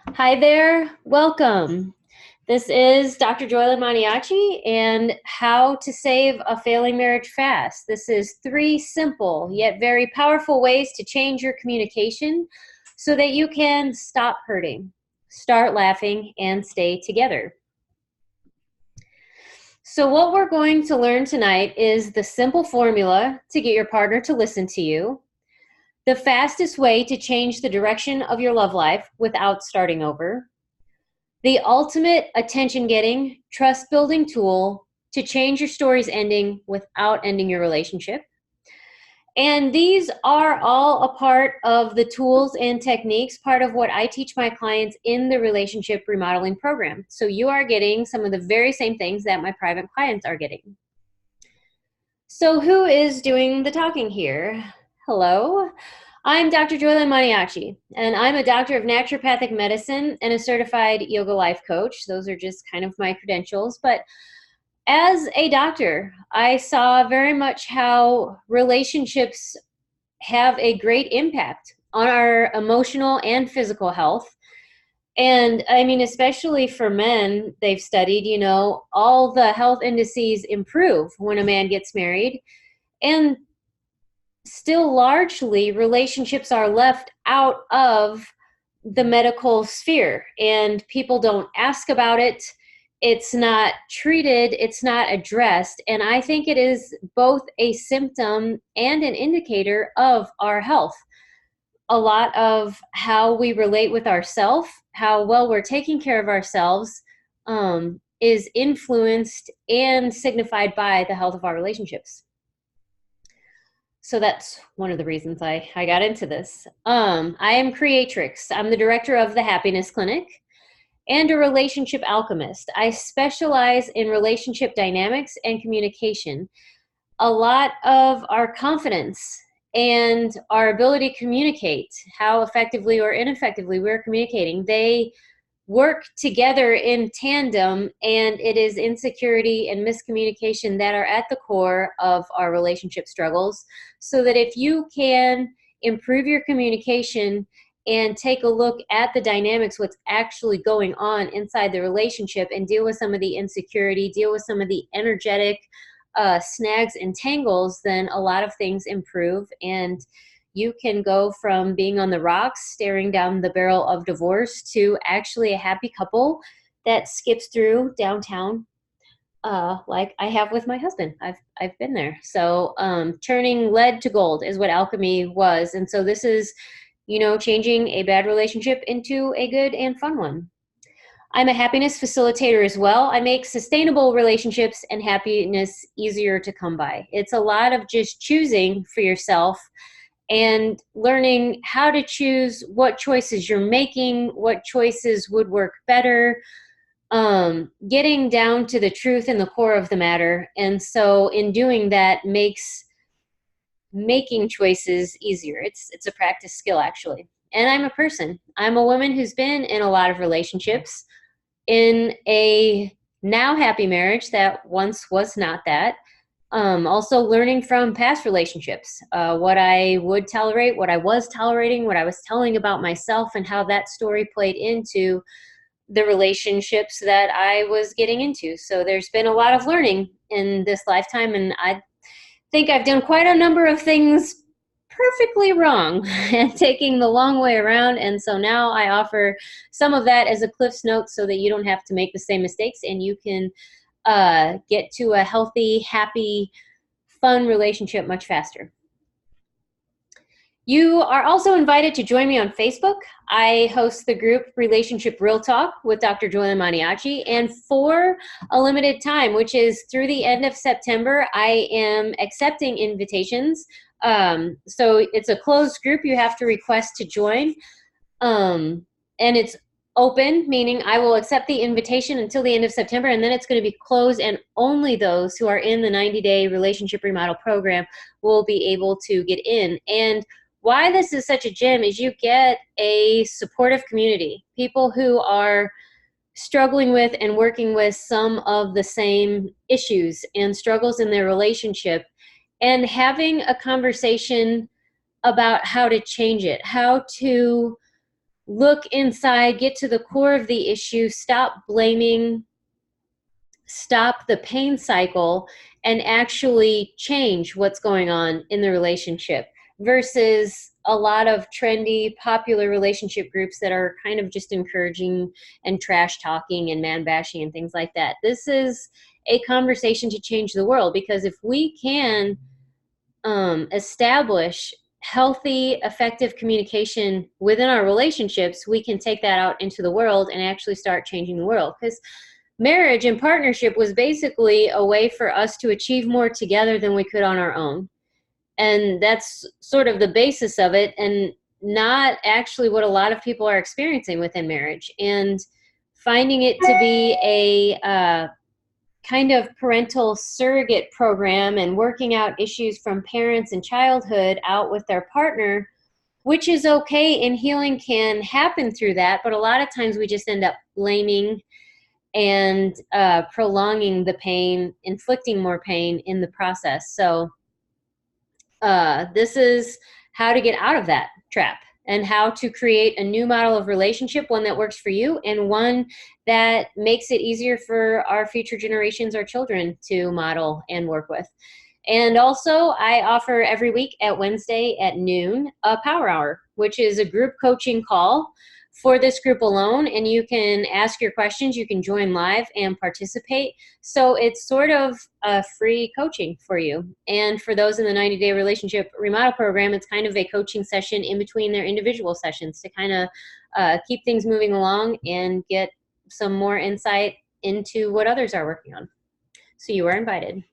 Hi there, welcome. This is Dr. JOYLYN and How to Save a Failing Marriage Fast. This is 3 simple yet very powerful ways to change your communication so that you can stop hurting, start laughing, and stay together. So what we're going to learn tonight is the simple formula to get your partner to listen to you, the fastest way to change the direction of your love life without starting over, the ultimate attention-getting, trust-building tool to change your story's ending without ending your relationship. And these are all a part of the tools and techniques, part of what I teach my clients in the relationship remodeling program. So you are getting some of the very same things that my private clients are getting. So who is doing the talking here? Hello. I'm Dr. JOYLYN, and I'm a doctor of naturopathic medicine and a certified yoga life coach. Those are just kind of my credentials. But as a doctor, I saw very much how relationships have a great impact on our emotional and physical health. And I mean, especially for men, they've studied, all the health indices improve when a man gets married. And still largely relationships are left out of the medical sphere and people don't ask about it. It's not treated, it's not addressed. And I think it is both a symptom and an indicator of our health. A lot of how we relate with ourselves, how well we're taking care of ourselves, is influenced and signified by the health of our relationships. So that's one of the reasons I got into this. I am creatrix. I'm the director of the Happiness Clinic and a relationship alchemist. I specialize in relationship dynamics and communication. A lot of our confidence and our ability to communicate, how effectively or ineffectively we're communicating, they work together in tandem, and it is insecurity and miscommunication that are at the core of our relationship struggles. So that if you can improve your communication and take a look at the dynamics, what's actually going on inside the relationship, and deal with some of the insecurity, deal with some of the energetic snags and tangles, then a lot of things improve, and you can go from being on the rocks, staring down the barrel of divorce, to actually a happy couple that skips through downtown, like I have with my husband. I've been there. So turning lead to gold is what alchemy was. And so this is, changing a bad relationship into a good and fun one. I'm a happiness facilitator as well. I make sustainable relationships and happiness easier to come by. It's a lot of just choosing for yourself and learning how to choose what choices you're making, what choices would work better, getting down to the truth and the core of the matter. And so in doing that makes making choices easier. It's a practice skill, actually. And I'm a person. I'm a woman who's been in a lot of relationships, in a now happy marriage that once was not that. Also learning from past relationships, what I would tolerate, what I was tolerating, what I was telling about myself, and how that story played into the relationships that I was getting into. So there's been a lot of learning in this lifetime, and I think I've done quite a number of things perfectly wrong and taking the long way around. And so now I offer some of that as a Cliff's Notes so that you don't have to make the same mistakes, and you can get to a healthy, happy, fun relationship much faster. You are also invited to join me on Facebook. I host the group Relationship Real Talk with Dr. JOYLYN, and for a limited time, which is through the end of September, I am accepting invitations. So it's a closed group. You have to request to join, and it's open, meaning I will accept the invitation until the end of September, and then it's going to be closed, and only those who are in the 90-day relationship remodel program will be able to get in. And why this is such a gem is you get a supportive community, people who are struggling with and working with some of the same issues and struggles in their relationship, and having a conversation about how to change it, how to look inside, get to the core of the issue, stop blaming, stop the pain cycle, and actually change what's going on in the relationship, versus a lot of trendy, popular relationship groups that are kind of just encouraging and trash talking and man bashing and things like that. This is a conversation to change the world, because if we can establish healthy, effective communication within our relationships, we can take that out into the world and actually start changing the world. Because marriage and partnership was basically a way for us to achieve more together than we could on our own. And that's sort of the basis of it, and not actually what a lot of people are experiencing within marriage. And finding it to be a kind of parental surrogate program and working out issues from parents and childhood out with their partner, which is okay, and healing can happen through that. But a lot of times we just end up blaming and prolonging the pain, inflicting more pain in the process. So this is how to get out of that trap, and how to create a new model of relationship, one that works for you, and one that makes it easier for our future generations, our children, to model and work with. And also, I offer every week at Wednesday at noon a power hour, which is a group coaching call for this group alone. And you can ask your questions, you can join live and participate. So it's sort of a free coaching for you. And for those in the 90-day relationship remodel program, it's kind of a coaching session in between their individual sessions to kind of keep things moving along and get some more insight into what others are working on. So you are invited.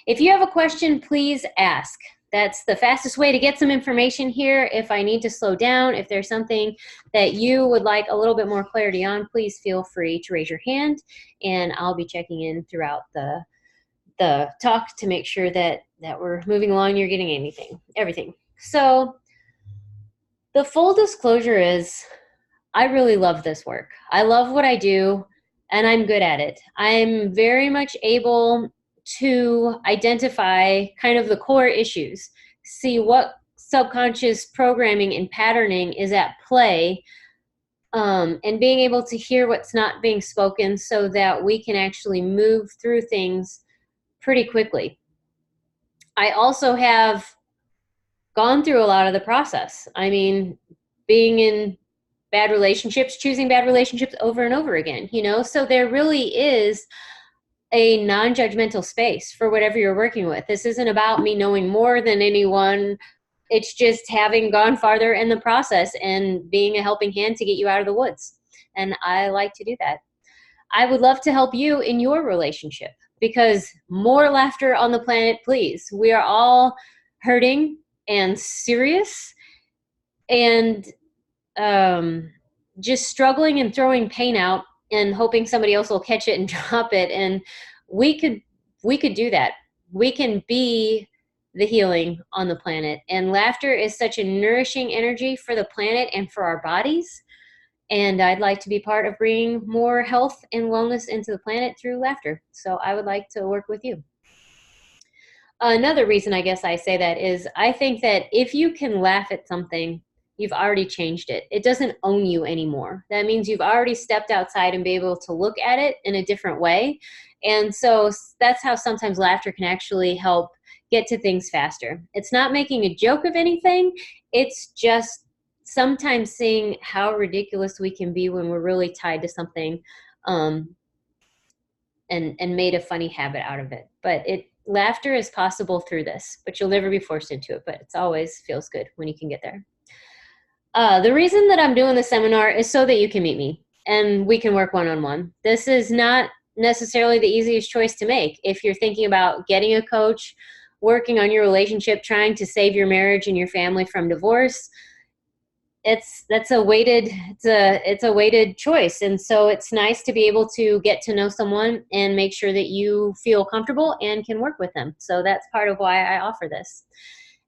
If you have a question, please ask. That's the fastest way to get some information here. If I need to slow down, if there's something that you would like a little bit more clarity on, please feel free to raise your hand, and I'll be checking in throughout the talk to make sure that we're moving along, you're getting everything. So the full disclosure is, I really love this work. I love what I do, and I'm good at it. I'm very much able to identify kind of the core issues, see what subconscious programming and patterning is at play, and being able to hear what's not being spoken so that we can actually move through things pretty quickly. I also have gone through a lot of the process. I mean, being in bad relationships, choosing bad relationships over and over again, so there really is a non-judgmental space for whatever you're working with. This isn't about me knowing more than anyone. It's just having gone farther in the process and being a helping hand to get you out of the woods. And I like to do that. I would love to help you in your relationship, because more laughter on the planet, please. We are all hurting and serious and just struggling and throwing pain out and hoping somebody else will catch it and drop it. And we could do that. We can be the healing on the planet. And laughter is such a nourishing energy for the planet and for our bodies. And I'd like to be part of bringing more health and wellness into the planet through laughter. So I would like to work with you. Another reason I guess I say that is, I think that if you can laugh at something, you've already changed it. It doesn't own you anymore. That means you've already stepped outside and be able to look at it in a different way. And so that's how sometimes laughter can actually help get to things faster. It's not making a joke of anything. It's just sometimes seeing how ridiculous we can be when we're really tied to something, and made a funny habit out of it. But laughter is possible through this, but you'll never be forced into it. But it's always feels good when you can get there. The reason that I'm doing the seminar is so that you can meet me and we can work one-on-one. This is not necessarily the easiest choice to make. If you're thinking about getting a coach, working on your relationship, trying to save your marriage and your family from divorce, it's a weighted choice. And so it's nice to be able to get to know someone and make sure that you feel comfortable and can work with them. So that's part of why I offer this.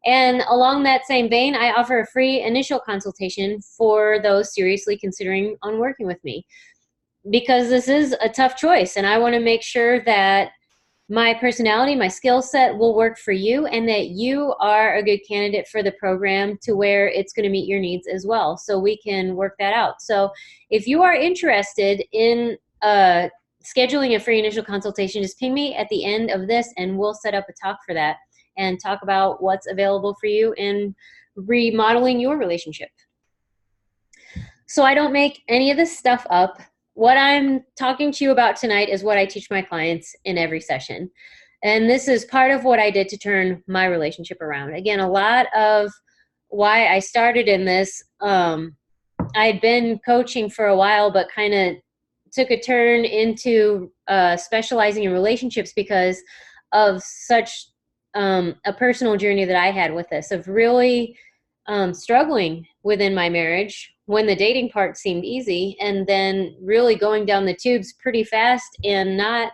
And along that same vein, I offer a free initial consultation for those seriously considering on working with me, because this is a tough choice. And I want to make sure that my personality, my skill set will work for you, and that you are a good candidate for the program to where it's going to meet your needs as well. So we can work that out. So if you are interested in scheduling a free initial consultation, just ping me at the end of this and we'll set up a talk for that and talk about what's available for you in remodeling your relationship. So I don't make any of this stuff up. What I'm talking to you about tonight is what I teach my clients in every session. And this is part of what I did to turn my relationship around. Again, a lot of why I started in this, I had been coaching for a while, but kind of took a turn into specializing in relationships because of such a personal journey that I had with this, of really struggling within my marriage when the dating part seemed easy, and then really going down the tubes pretty fast and not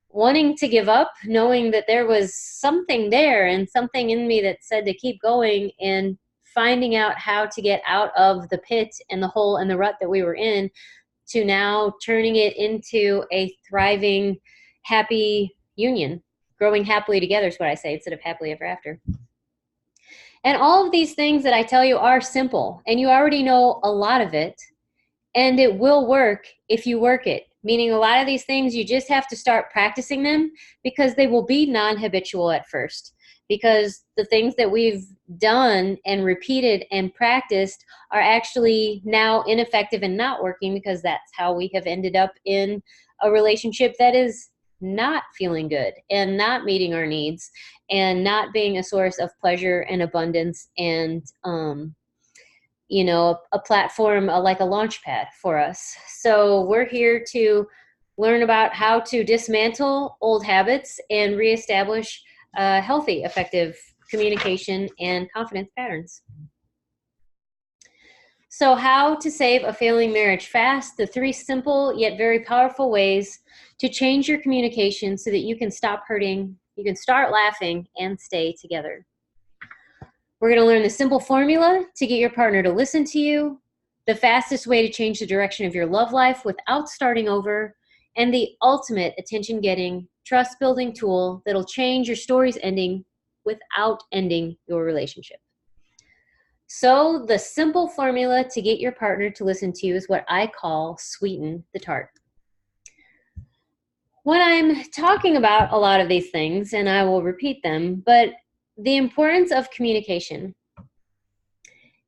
wanting to give up, knowing that there was something there and something in me that said to keep going, and finding out how to get out of the pit and the hole and the rut that we were in, to now turning it into a thriving, happy union. Growing happily together is what I say, instead of happily ever after. And all of these things that I tell you are simple, and you already know a lot of it, and it will work if you work it. Meaning a lot of these things, you just have to start practicing them, because they will be non-habitual at first. Because the things that we've done and repeated and practiced are actually now ineffective and not working, because that's how we have ended up in a relationship that is not feeling good and not meeting our needs and not being a source of pleasure and abundance and a platform, like a launch pad for us. So we're here to learn about how to dismantle old habits and reestablish healthy, effective communication and confidence patterns. So how to save a failing marriage fast, the 3 simple yet very powerful ways to change your communication so that you can stop hurting, you can start laughing, and stay together. We're going to learn the simple formula to get your partner to listen to you, the fastest way to change the direction of your love life without starting over, and the ultimate attention-getting, trust-building tool that'll change your story's ending without ending your relationship. So the simple formula to get your partner to listen to you is what I call sweeten the tart. When I'm talking about a lot of these things, and I will repeat them, but the importance of communication.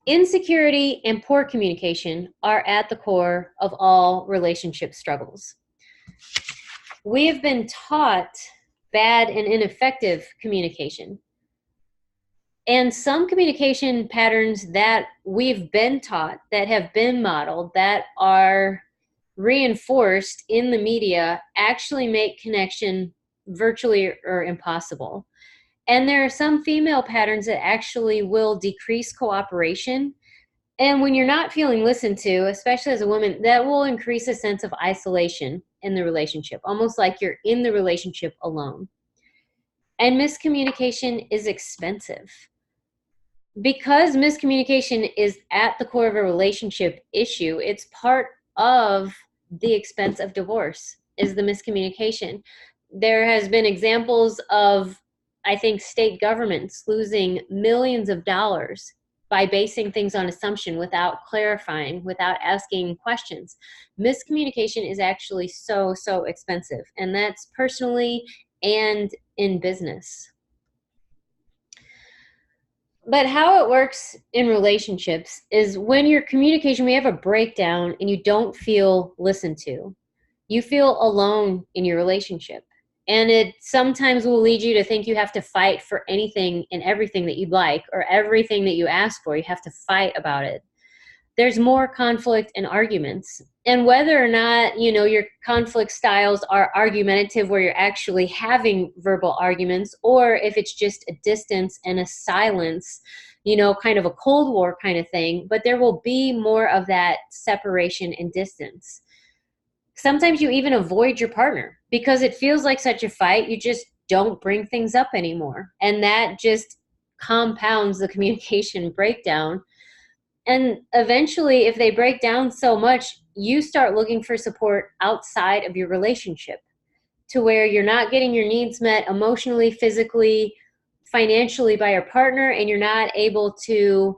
Insecurity and poor communication are at the core of all relationship struggles. We have been taught bad and ineffective communication. And some communication patterns that we've been taught, that have been modeled, that are reinforced in the media, actually make connection virtually or impossible. And there are some female patterns that actually will decrease cooperation. And when you're not feeling listened to, especially as a woman, that will increase a sense of isolation in the relationship, almost like you're in the relationship alone. And miscommunication is expensive. Because miscommunication is at the core of a relationship issue, it's part of the expense of divorce, is the miscommunication. There has been examples of, I think, state governments losing millions of dollars by basing things on assumption without clarifying, without asking questions. Miscommunication is actually so, so expensive, and that's personally and in business. But how it works in relationships is when your communication, we have a breakdown and you don't feel listened to. You feel alone in your relationship. And it sometimes will lead you to think you have to fight for anything and everything that you'd like, or everything that you ask for, you have to fight about it. There's more conflict and arguments. And whether or not, your conflict styles are argumentative, where you're actually having verbal arguments, or if it's just a distance and a silence, kind of a Cold War kind of thing, but there will be more of that separation and distance. Sometimes you even avoid your partner because it feels like such a fight. You just don't bring things up anymore. And that just compounds the communication breakdown. And eventually, if they break down so much, you start looking for support outside of your relationship, to where you're not getting your needs met emotionally, physically, financially by your partner, and you're not able to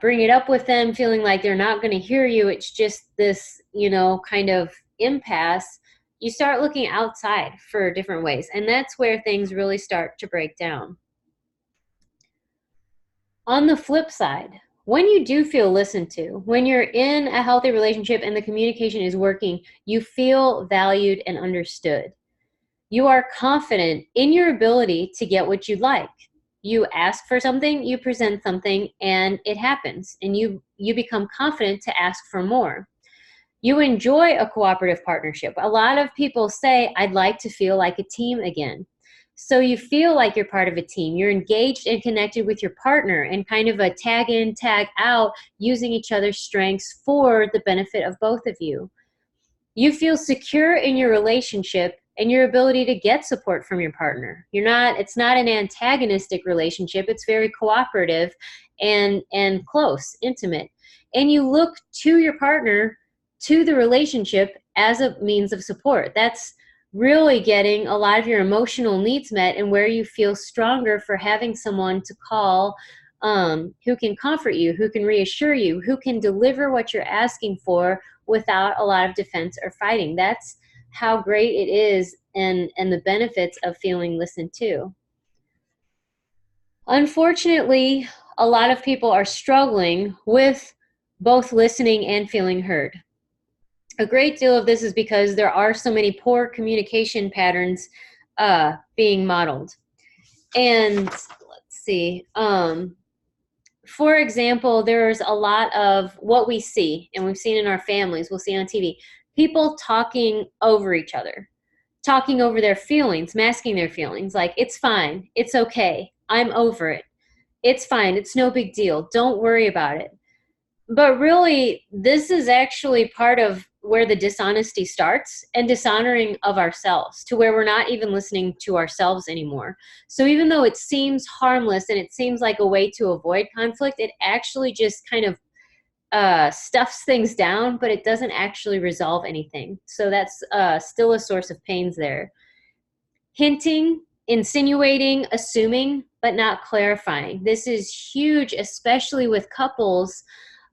bring it up with them, feeling like they're not going to hear you. It's just this, kind of impasse. You start looking outside for different ways, and that's where things really start to break down. On the flip side, when you do feel listened to, when you're in a healthy relationship and the communication is working, you feel valued and understood. You are confident in your ability to get what you'd like. You ask for something, you present something, and it happens. And you become confident to ask for more. You enjoy a cooperative partnership. A lot of people say, I'd like to feel like a team again. So you feel like you're part of a team. You're engaged and connected with your partner and kind of a tag in, tag out, using each other's strengths for the benefit of both of you. You feel secure in your relationship and your ability to get support from your partner. It's not an antagonistic relationship. It's very cooperative and close, intimate. And you look to your partner, to the relationship as a means of support. That's really getting a lot of your emotional needs met, and where you feel stronger for having someone to call who can comfort you, who can reassure you, who can deliver what you're asking for without a lot of defense or fighting. That's how great it is, and the benefits of feeling listened to. Unfortunately, a lot of people are struggling with both listening and feeling heard. A great deal of this is because there are so many poor communication patterns being modeled. And let's see. For example, there's a lot of what we see, and we've seen in our families, we'll see on TV, people talking over each other, talking over their feelings, masking their feelings, like, it's fine, it's okay, I'm over it, it's fine, it's no big deal, don't worry about it. But really, this is actually part of where the dishonesty starts, and dishonoring of ourselves, to where we're not even listening to ourselves anymore. So even though it seems harmless and it seems like a way to avoid conflict, it actually just kind of stuffs things down, but it doesn't actually resolve anything. So that's still a source of pains there. Hinting, insinuating, assuming, but not clarifying. This is huge, especially with couples.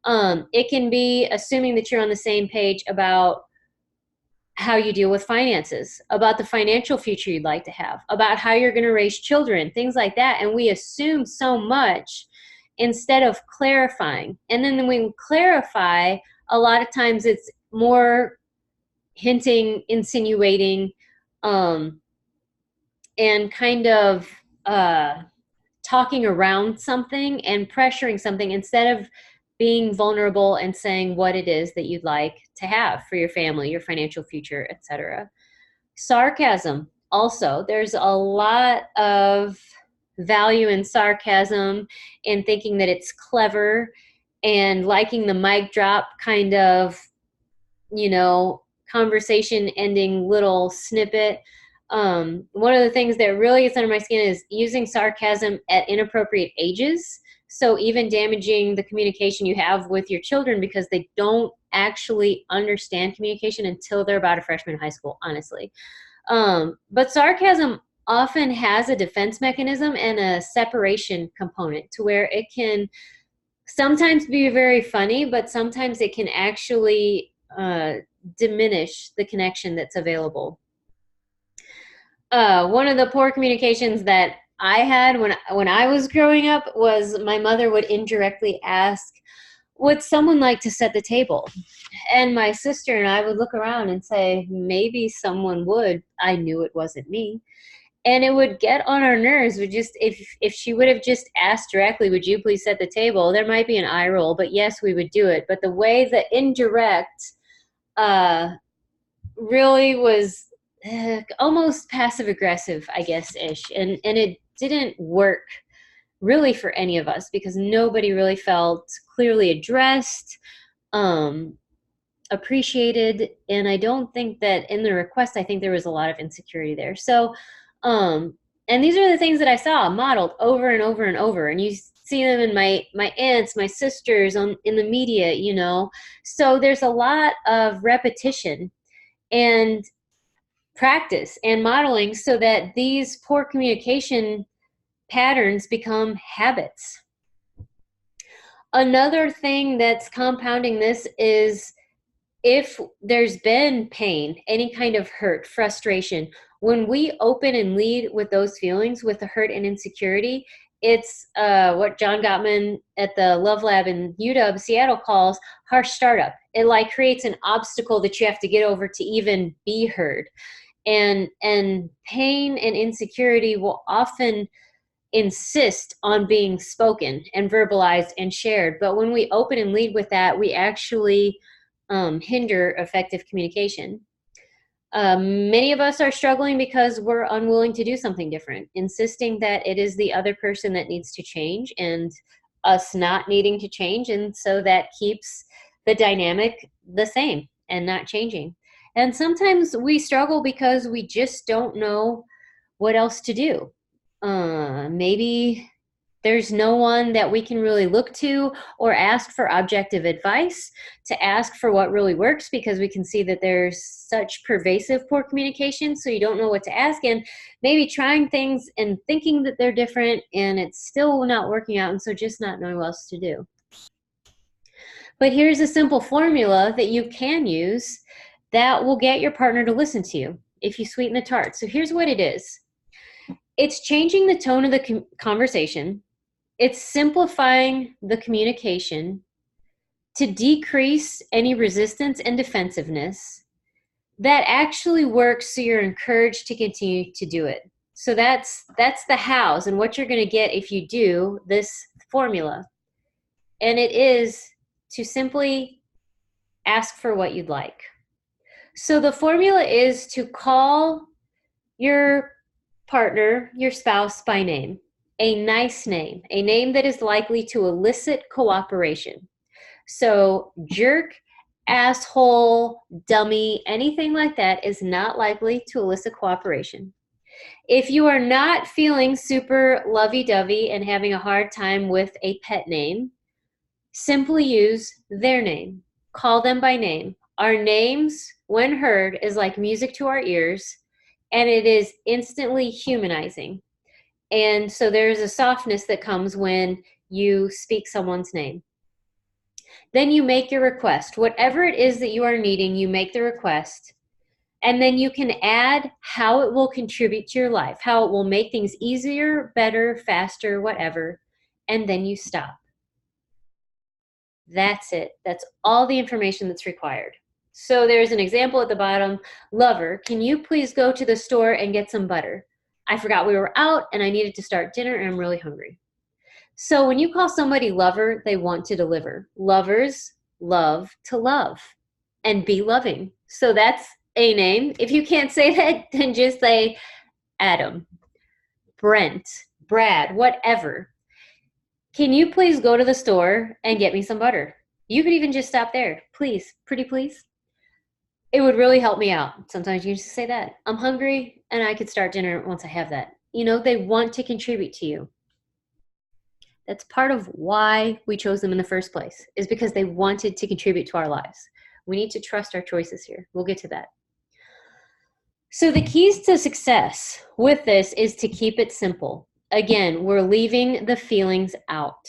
It can be assuming that you're on the same page about how you deal with finances, about the financial future you'd like to have, about how you're going to raise children, things like that. And we assume so much instead of clarifying. And then when we clarify, a lot of times it's more hinting, insinuating, and kind of talking around something and pressuring something, instead of being vulnerable and saying what it is that you'd like to have for your family, your financial future, etc. Sarcasm. Also, there's a lot of value in sarcasm, and thinking that it's clever, and liking the mic drop kind of, conversation ending little snippet. One of the things that really gets under my skin is using sarcasm at inappropriate ages. So even damaging the communication you have with your children, because they don't actually understand communication until they're about a freshman in high school, honestly. But sarcasm often has a defense mechanism and a separation component, to where it can sometimes be very funny, but sometimes it can actually diminish the connection that's available. One of the poor communications that I had when I was growing up was, my mother would indirectly ask, would someone like to set the table? And my sister and I would look around and say, maybe someone would. I knew it wasn't me. And it would get on our nerves. If she would have just asked directly, would you please set the table? There might be an eye roll, but yes, we would do it. But the way the indirect really was almost passive aggressive, I guess, ish. And it didn't work really for any of us, because nobody really felt clearly addressed, appreciated. And I don't think that in the request, I think there was a lot of insecurity there. So, and these are the things that I saw modeled over and over and over. And you see them in my aunts, my sisters, in the media, So there's a lot of repetition. And practice and modeling so that these poor communication patterns become habits. Another thing that's compounding this is if there's been pain, any kind of hurt, frustration, when we open and lead with those feelings, with the hurt and insecurity, it's what John Gottman at the Love Lab in UW Seattle calls harsh startup. It like creates an obstacle that you have to get over to even be heard. And pain and insecurity will often insist on being spoken and verbalized and shared. But when we open and lead with that, we actually hinder effective communication. Many of us are struggling because we're unwilling to do something different, insisting that it is the other person that needs to change and us not needing to change. And so that keeps the dynamic the same and not changing. And sometimes we struggle because we just don't know what else to do. Maybe there's no one that we can really look to or ask for objective advice, to ask for what really works, because we can see that there's such pervasive poor communication, so you don't know what to ask, and maybe trying things and thinking that they're different and it's still not working out, and so just not knowing what else to do. But here's a simple formula that you can use that will get your partner to listen to you if you sweeten the tart. So here's what it is. It's changing the tone of the conversation. It's simplifying the communication to decrease any resistance and defensiveness. That actually works, so you're encouraged to continue to do it. So that's the hows and what you're going to get if you do this formula. And it is to simply ask for what you'd like. So the formula is to call your partner, your spouse, by name. A nice name, a name that is likely to elicit cooperation. So jerk, asshole, dummy, anything like that is not likely to elicit cooperation. If you are not feeling super lovey-dovey and having a hard time with a pet name, simply use their name. Call them by name. Our names, when heard, is like music to our ears, and it is instantly humanizing. And so there's a softness that comes when you speak someone's name. Then you make your request. Whatever it is that you are needing, you make the request. And then you can add how it will contribute to your life, how it will make things easier, better, faster, whatever. And then you stop. That's it. That's all the information that's required. So there's an example at the bottom. Lover, can you please go to the store and get some butter? I forgot we were out and I needed to start dinner and I'm really hungry. So when you call somebody lover, they want to deliver. Lovers love to love and be loving. So that's a name. If you can't say that, then just say Adam, Brent, Brad, whatever. Can you please go to the store and get me some butter? You could even just stop there. Please, pretty please. It would really help me out. Sometimes you just say that. I'm hungry and I could start dinner once I have that. You know, they want to contribute to you. That's part of why we chose them in the first place, is because they wanted to contribute to our lives. We need to trust our choices here. We'll get to that. So the keys to success with this is to keep it simple. Again, we're leaving the feelings out.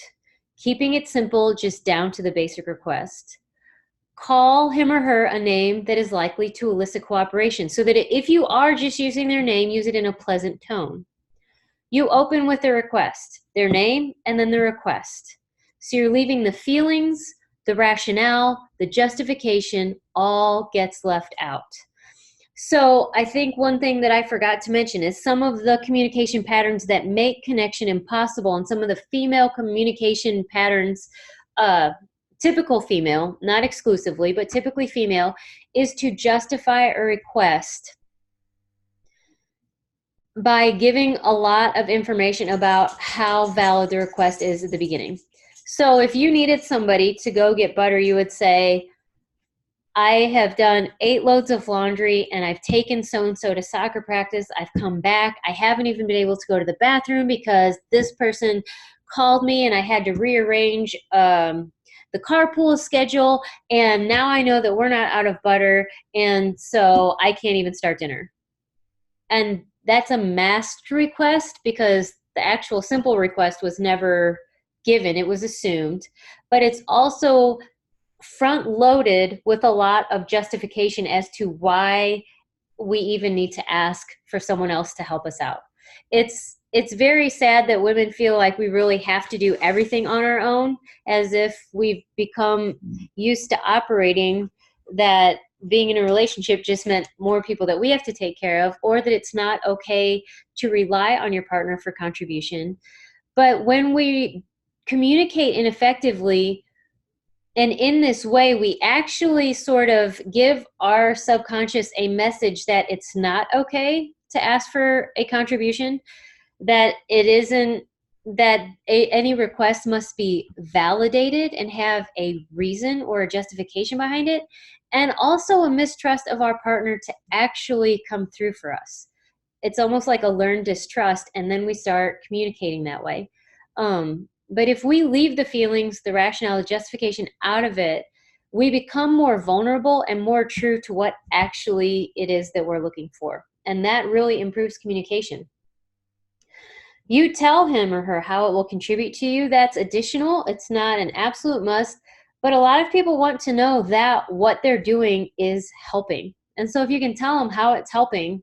Keeping it simple, just down to the basic request. Call him or her a name that is likely to elicit cooperation, so that if you are just using their name, use it in a pleasant tone. You open with the request, their name, and then the request. So you're leaving the feelings, the rationale, the justification, all gets left out. So I think one thing that I forgot to mention is some of the communication patterns that make connection impossible, and some of the female communication patterns, typical female, not exclusively, but typically female, is to justify a request by giving a lot of information about how valid the request is at the beginning. So if you needed somebody to go get butter, you would say, I have done 8 loads of laundry and I've taken so-and-so to soccer practice. I've come back. I haven't even been able to go to the bathroom because this person called me and I had to rearrange the carpool schedule. And now I know that we're not out of butter. And so I can't even start dinner. And that's a masked request because the actual simple request was never given, it was assumed. But it's also front loaded with a lot of justification as to why we even need to ask for someone else to help us out. It's very sad that women feel like we really have to do everything on our own, as if we've become used to operating that being in a relationship just meant more people that we have to take care of, or that it's not okay to rely on your partner for contribution. But when we communicate ineffectively, and in this way, we actually sort of give our subconscious a message that it's not okay to ask for a contribution, that it isn't, that any request must be validated and have a reason or a justification behind it, and also a mistrust of our partner to actually come through for us. It's almost like a learned distrust, and then we start communicating that way. But if we leave the feelings, the rationale, the justification out of it, we become more vulnerable and more true to what actually it is that we're looking for. And that really improves communication. You tell him or her how it will contribute to you. That's additional. It's not an absolute must. But a lot of people want to know that what they're doing is helping. And so if you can tell them how it's helping,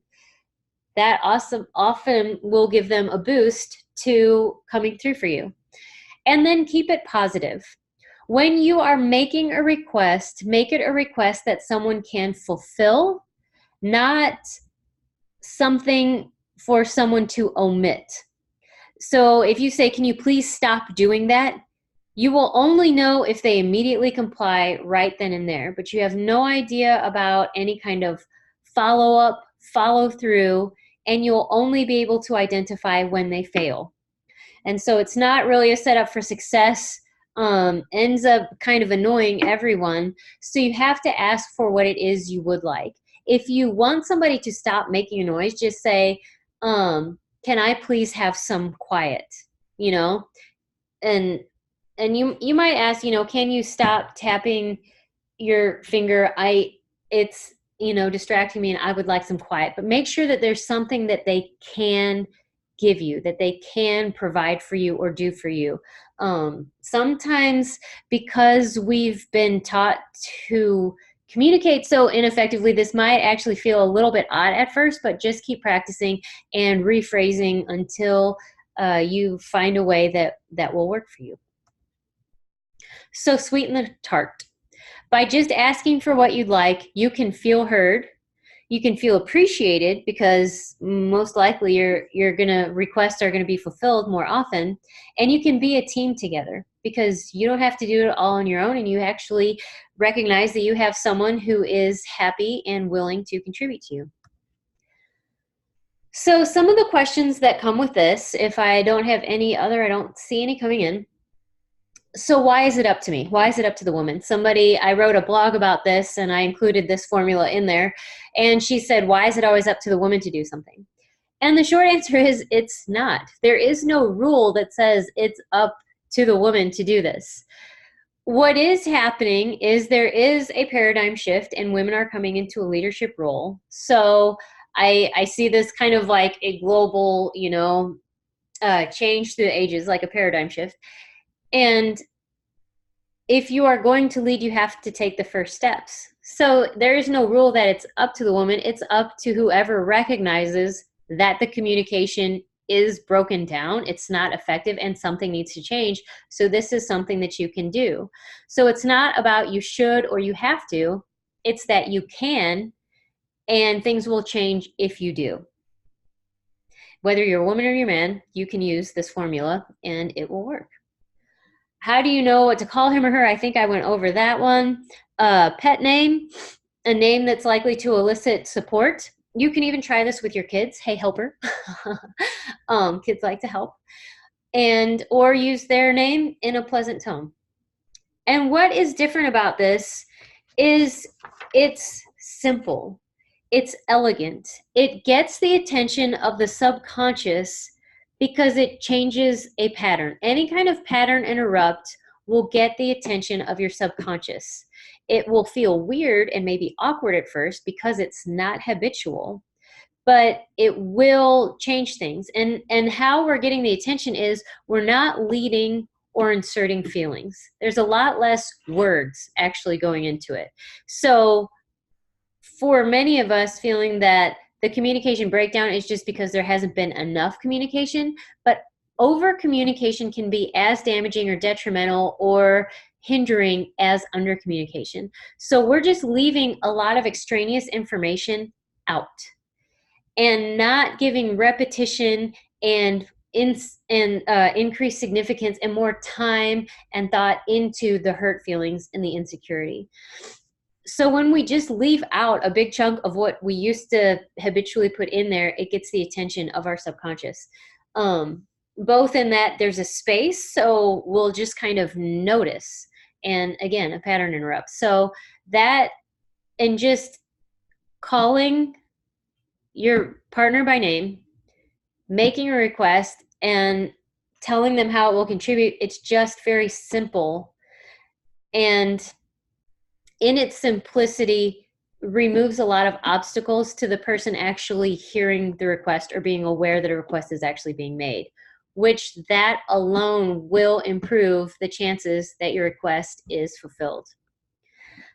that often will give them a boost to coming through for you. And then keep it positive. When you are making a request, make it a request that someone can fulfill, not something for someone to omit. So if you say, can you please stop doing that? You will only know if they immediately comply right then and there, but you have no idea about any kind of follow-up, follow-through, and you'll only be able to identify when they fail. And so it's not really a setup for success, ends up kind of annoying everyone. So you have to ask for what it is you would like. If you want somebody to stop making a noise, just say, can I please have some quiet, you know? And you might ask, can you stop tapping your finger? It's, distracting me and I would like some quiet. But make sure that there's something that they can give you, that they can provide for you or do for you. Sometimes because we've been taught to communicate so ineffectively, this might actually feel a little bit odd at first, but just keep practicing and rephrasing until you find a way that will work for you. So sweeten the tart. By just asking for what you'd like, you can feel heard. You can feel appreciated because most likely your requests are gonna be fulfilled more often, and you can be a team together because you don't have to do it all on your own, and you actually recognize that you have someone who is happy and willing to contribute to you. So some of the questions that come with this, if I don't have any other, I don't see any coming in. So why is it up to me? Why is it up to the woman? I wrote a blog about this and I included this formula in there. And she said, why is it always up to the woman to do something? And the short answer is it's not. There is no rule that says it's up to the woman to do this. What is happening is there is a paradigm shift and women are coming into a leadership role. So I see this kind of like a global, change through the ages, like a paradigm shift. And if you are going to lead, you have to take the first steps. So there is no rule that it's up to the woman. It's up to whoever recognizes that the communication is broken down, it's not effective, and something needs to change. So this is something that you can do. So it's not about you should or you have to. It's that you can, and things will change if you do. Whether you're a woman or you're a man, you can use this formula and it will work. How do you know what to call him or her? I think I went over that one. Pet name, a name that's likely to elicit support. You can even try this with your kids. Hey, helper. Kids like to help. Or use their name in a pleasant tone. And what is different about this is it's simple. It's elegant. It gets the attention of the subconscious because it changes a pattern. Any kind of pattern interrupt will get the attention of your subconscious. It will feel weird and maybe awkward at first because it's not habitual, but it will change things. And how we're getting the attention is we're not leading or inserting feelings. There's a lot less words actually going into it. So for many of us, feeling that the communication breakdown is just because there hasn't been enough communication, but over communication can be as damaging or detrimental or hindering as under communication. So we're just leaving a lot of extraneous information out and not giving repetition and increased significance and more time and thought into the hurt feelings and the insecurity. So when we just leave out a big chunk of what we used to habitually put in there, it gets the attention of our subconscious. Both in that there's a space, so we'll just kind of notice. And again, a pattern interrupts. So that, and just calling your partner by name, making a request, and telling them how it will contribute, it's just very simple. And in its simplicity, removes a lot of obstacles to the person actually hearing the request or being aware that a request is actually being made, which that alone will improve the chances that your request is fulfilled.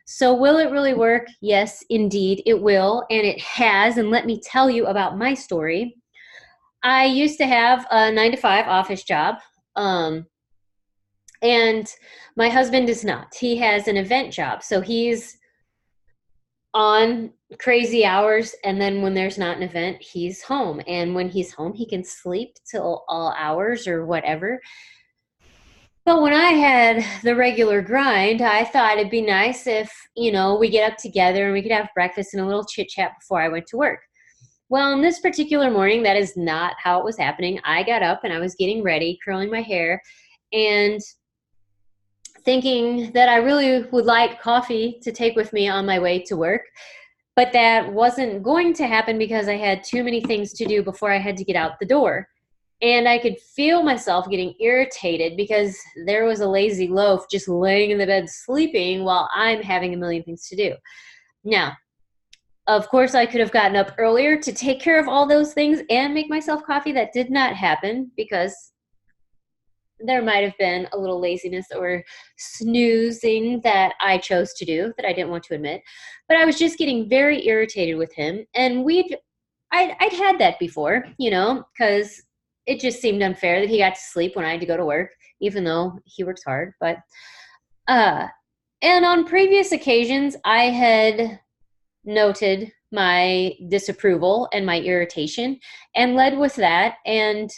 So will it really work? Yes, indeed, it will, and it has. And let me tell you about my story. I used to have a 9-to-5 office job, and my husband does not. He has an event job, so he's on crazy hours, and then when there's not an event, he's home. And when he's home, he can sleep till all hours or whatever. But when I had the regular grind, I thought it'd be nice if, we get up together and we could have breakfast and a little chit chat before I went to work. Well, on this particular morning, that is not how it was happening. I got up and I was getting ready, curling my hair, and thinking that I really would like coffee to take with me on my way to work. But that wasn't going to happen because I had too many things to do before I had to get out the door. And I could feel myself getting irritated because there was a lazy loaf just laying in the bed sleeping while I'm having a million things to do. Now, of course, I could have gotten up earlier to take care of all those things and make myself coffee. That did not happen because there might have been a little laziness or snoozing that I chose to do that I didn't want to admit. But I was just getting very irritated with him. And I'd had that before, because it just seemed unfair that he got to sleep when I had to go to work, even though he works hard. But, and on previous occasions, I had noted my disapproval and my irritation and led with that. And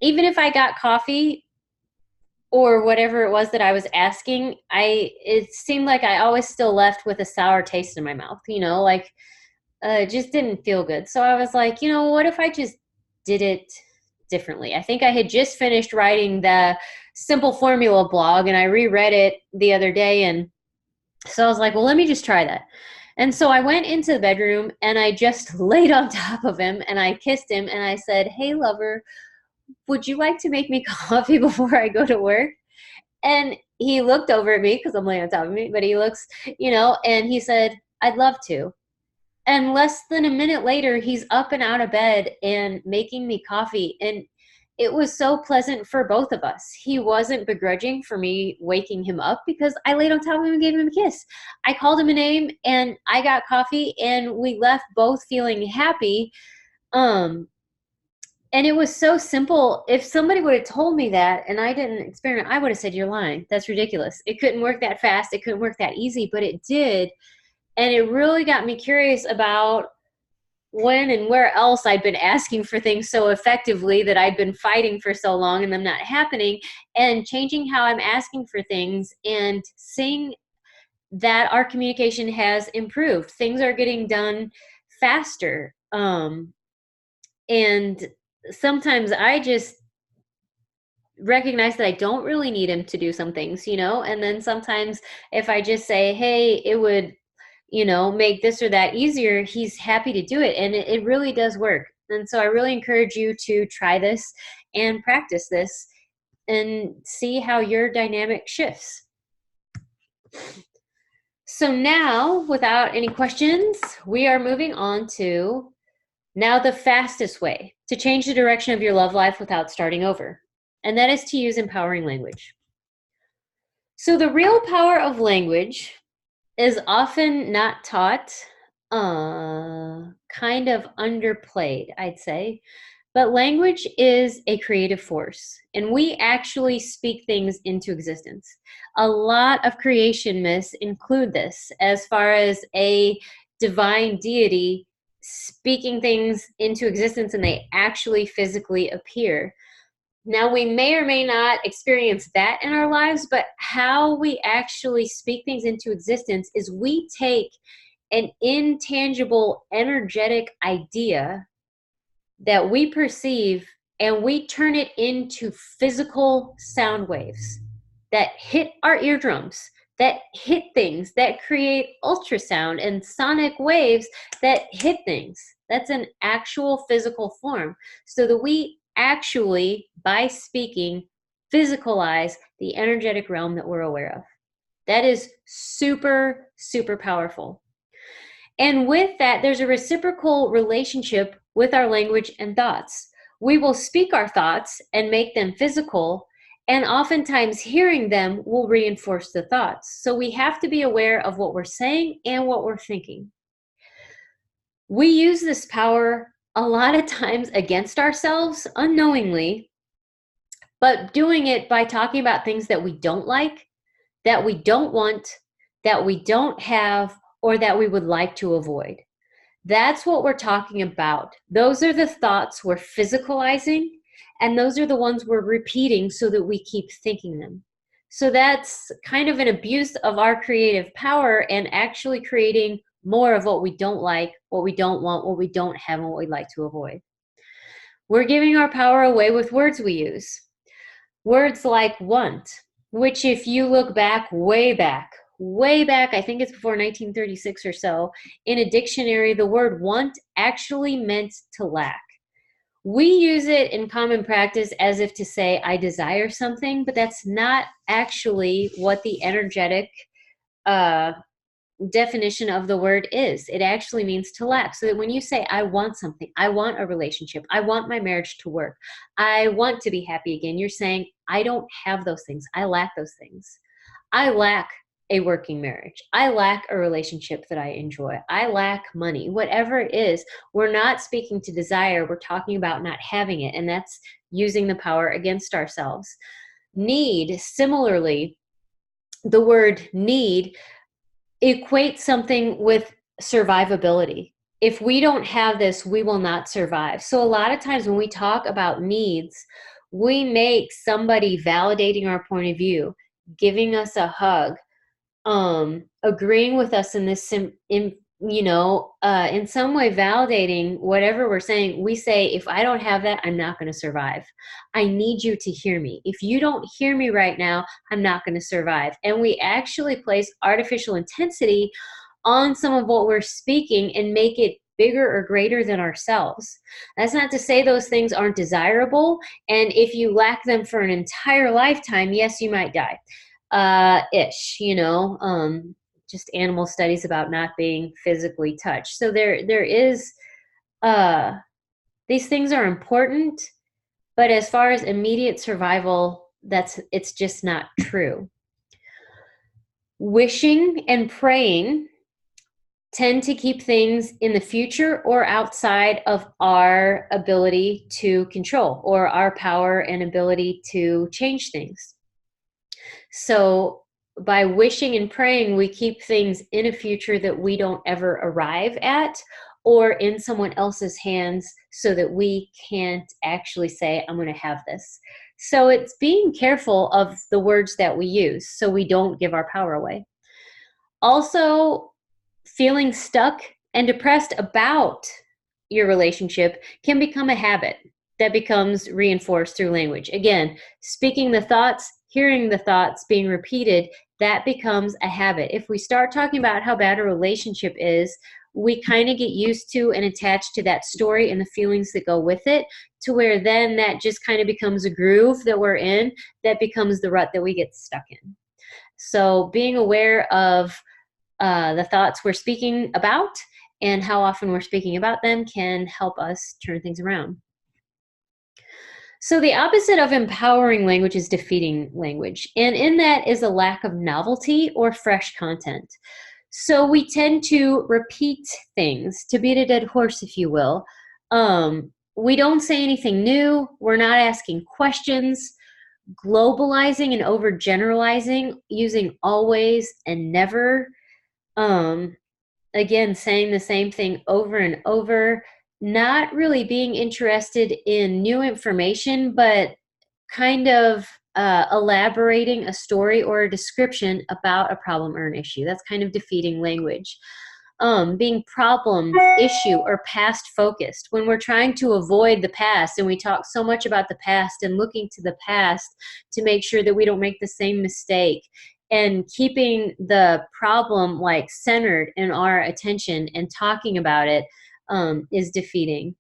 even if I got coffee or whatever it was that I was asking, it seemed like I always still left with a sour taste in my mouth, it just didn't feel good. So I was like, what if I just did it differently? I think I had just finished writing the Simple Formula blog and I reread it the other day. And so I was like, well, let me just try that. And so I went into the bedroom and I just laid on top of him and I kissed him and I said, hey, lover, would you like to make me coffee before I go to work? And he looked over at me because I'm laying on top of me, but he looks, and he said, I'd love to. And less than a minute later, he's up and out of bed and making me coffee. And it was so pleasant for both of us. He wasn't begrudging for me waking him up because I laid on top of him and gave him a kiss. I called him a name and I got coffee and we left both feeling happy. And it was so simple. If somebody would have told me that and I didn't experiment, I would have said, you're lying. That's ridiculous. It couldn't work that fast. It couldn't work that easy, but it did. And it really got me curious about when and where else I'd been asking for things so effectively that I'd been fighting for so long and them not happening, and changing how I'm asking for things and seeing that our communication has improved. Things are getting done faster. And sometimes I just recognize that I don't really need him to do some things, and then sometimes if I just say, hey, it would, make this or that easier, he's happy to do it. And it really does work. And so I really encourage you to try this and practice this and see how your dynamic shifts. So now, without any questions, we are moving on to Now, the fastest way to change the direction of your love life without starting over, and that is to use empowering language. So, the real power of language is often not taught, kind of underplayed, I'd say. But language is a creative force, and we actually speak things into existence. A lot of creation myths include this, as far as a divine deity speaking things into existence and they actually physically appear. Now, we may or may not experience that in our lives, but how we actually speak things into existence is we take an intangible, energetic idea that we perceive and we turn it into physical sound waves that hit our eardrums, that hit things, that create ultrasound and sonic waves that hit things. That's an actual physical form. So that we actually, by speaking, physicalize the energetic realm that we're aware of. That is super, super powerful. And with that, there's a reciprocal relationship with our language and thoughts. We will speak our thoughts and make them physical, and oftentimes hearing them will reinforce the thoughts. So we have to be aware of what we're saying and what we're thinking. We use this power a lot of times against ourselves unknowingly, but doing it by talking about things that we don't like, that we don't want, that we don't have, or that we would like to avoid. That's what we're talking about. Those are the thoughts we're physicalizing, and those are the ones we're repeating so that we keep thinking them. So that's kind of an abuse of our creative power and actually creating more of what we don't like, what we don't want, what we don't have, and what we'd like to avoid. We're giving our power away with words we use. Words like want, which if you look back, way back, I think it's before 1936 or so, in a dictionary, the word want actually meant to lack. We use it in common practice as if to say, I desire something, but that's not actually what the energetic definition of the word is. It actually means to lack. So that when you say, I want something, I want a relationship, I want my marriage to work, I want to be happy again, you're saying, I don't have those things. I lack those things. I lack a working marriage. I lack a relationship that I enjoy. I lack money. Whatever it is, we're not speaking to desire. We're talking about not having it. And that's using the power against ourselves. Need, similarly, the word need equates something with survivability. If we don't have this, we will not survive. So a lot of times when we talk about needs, we make somebody validating our point of view, giving us a hug, agreeing with us in this, in some way validating whatever we're saying. We say, if I don't have that, I'm not going to survive. I need you to hear me. If you don't hear me right now, I'm not going to survive. And we actually place artificial intensity on some of what we're speaking and make it bigger or greater than ourselves. That's not to say those things aren't desirable. And if you lack them for an entire lifetime, yes, you might die. Just animal studies about not being physically touched. So there is, these things are important, but as far as immediate survival, it's just not true. Wishing and praying tend to keep things in the future or outside of our ability to control or our power and ability to change things. So by wishing and praying, we keep things in a future that we don't ever arrive at or in someone else's hands so that we can't actually say, I'm going to have this. So it's being careful of the words that we use so we don't give our power away. Also, feeling stuck and depressed about your relationship can become a habit that becomes reinforced through language. Again, speaking the thoughts, hearing the thoughts being repeated, that becomes a habit. If we start talking about how bad a relationship is, we kind of get used to and attached to that story and the feelings that go with it, to where then that just kind of becomes a groove that we're in, that becomes the rut that we get stuck in. So being aware of the thoughts we're speaking about and how often we're speaking about them can help us turn things around. So the opposite of empowering language is defeating language. And in that is a lack of novelty or fresh content. So we tend to repeat things, to beat a dead horse, if you will. We don't say anything new. We're not asking questions. Globalizing and overgeneralizing, using always and never. Again, saying the same thing over and over, not really being interested in new information, but kind of elaborating a story or a description about a problem or an issue. That's kind of defeating language. Being problem, issue, or past focused. When we're trying to avoid the past and we talk so much about the past and looking to the past to make sure that we don't make the same mistake, and keeping the problem like centered in our attention and talking about it is defeating.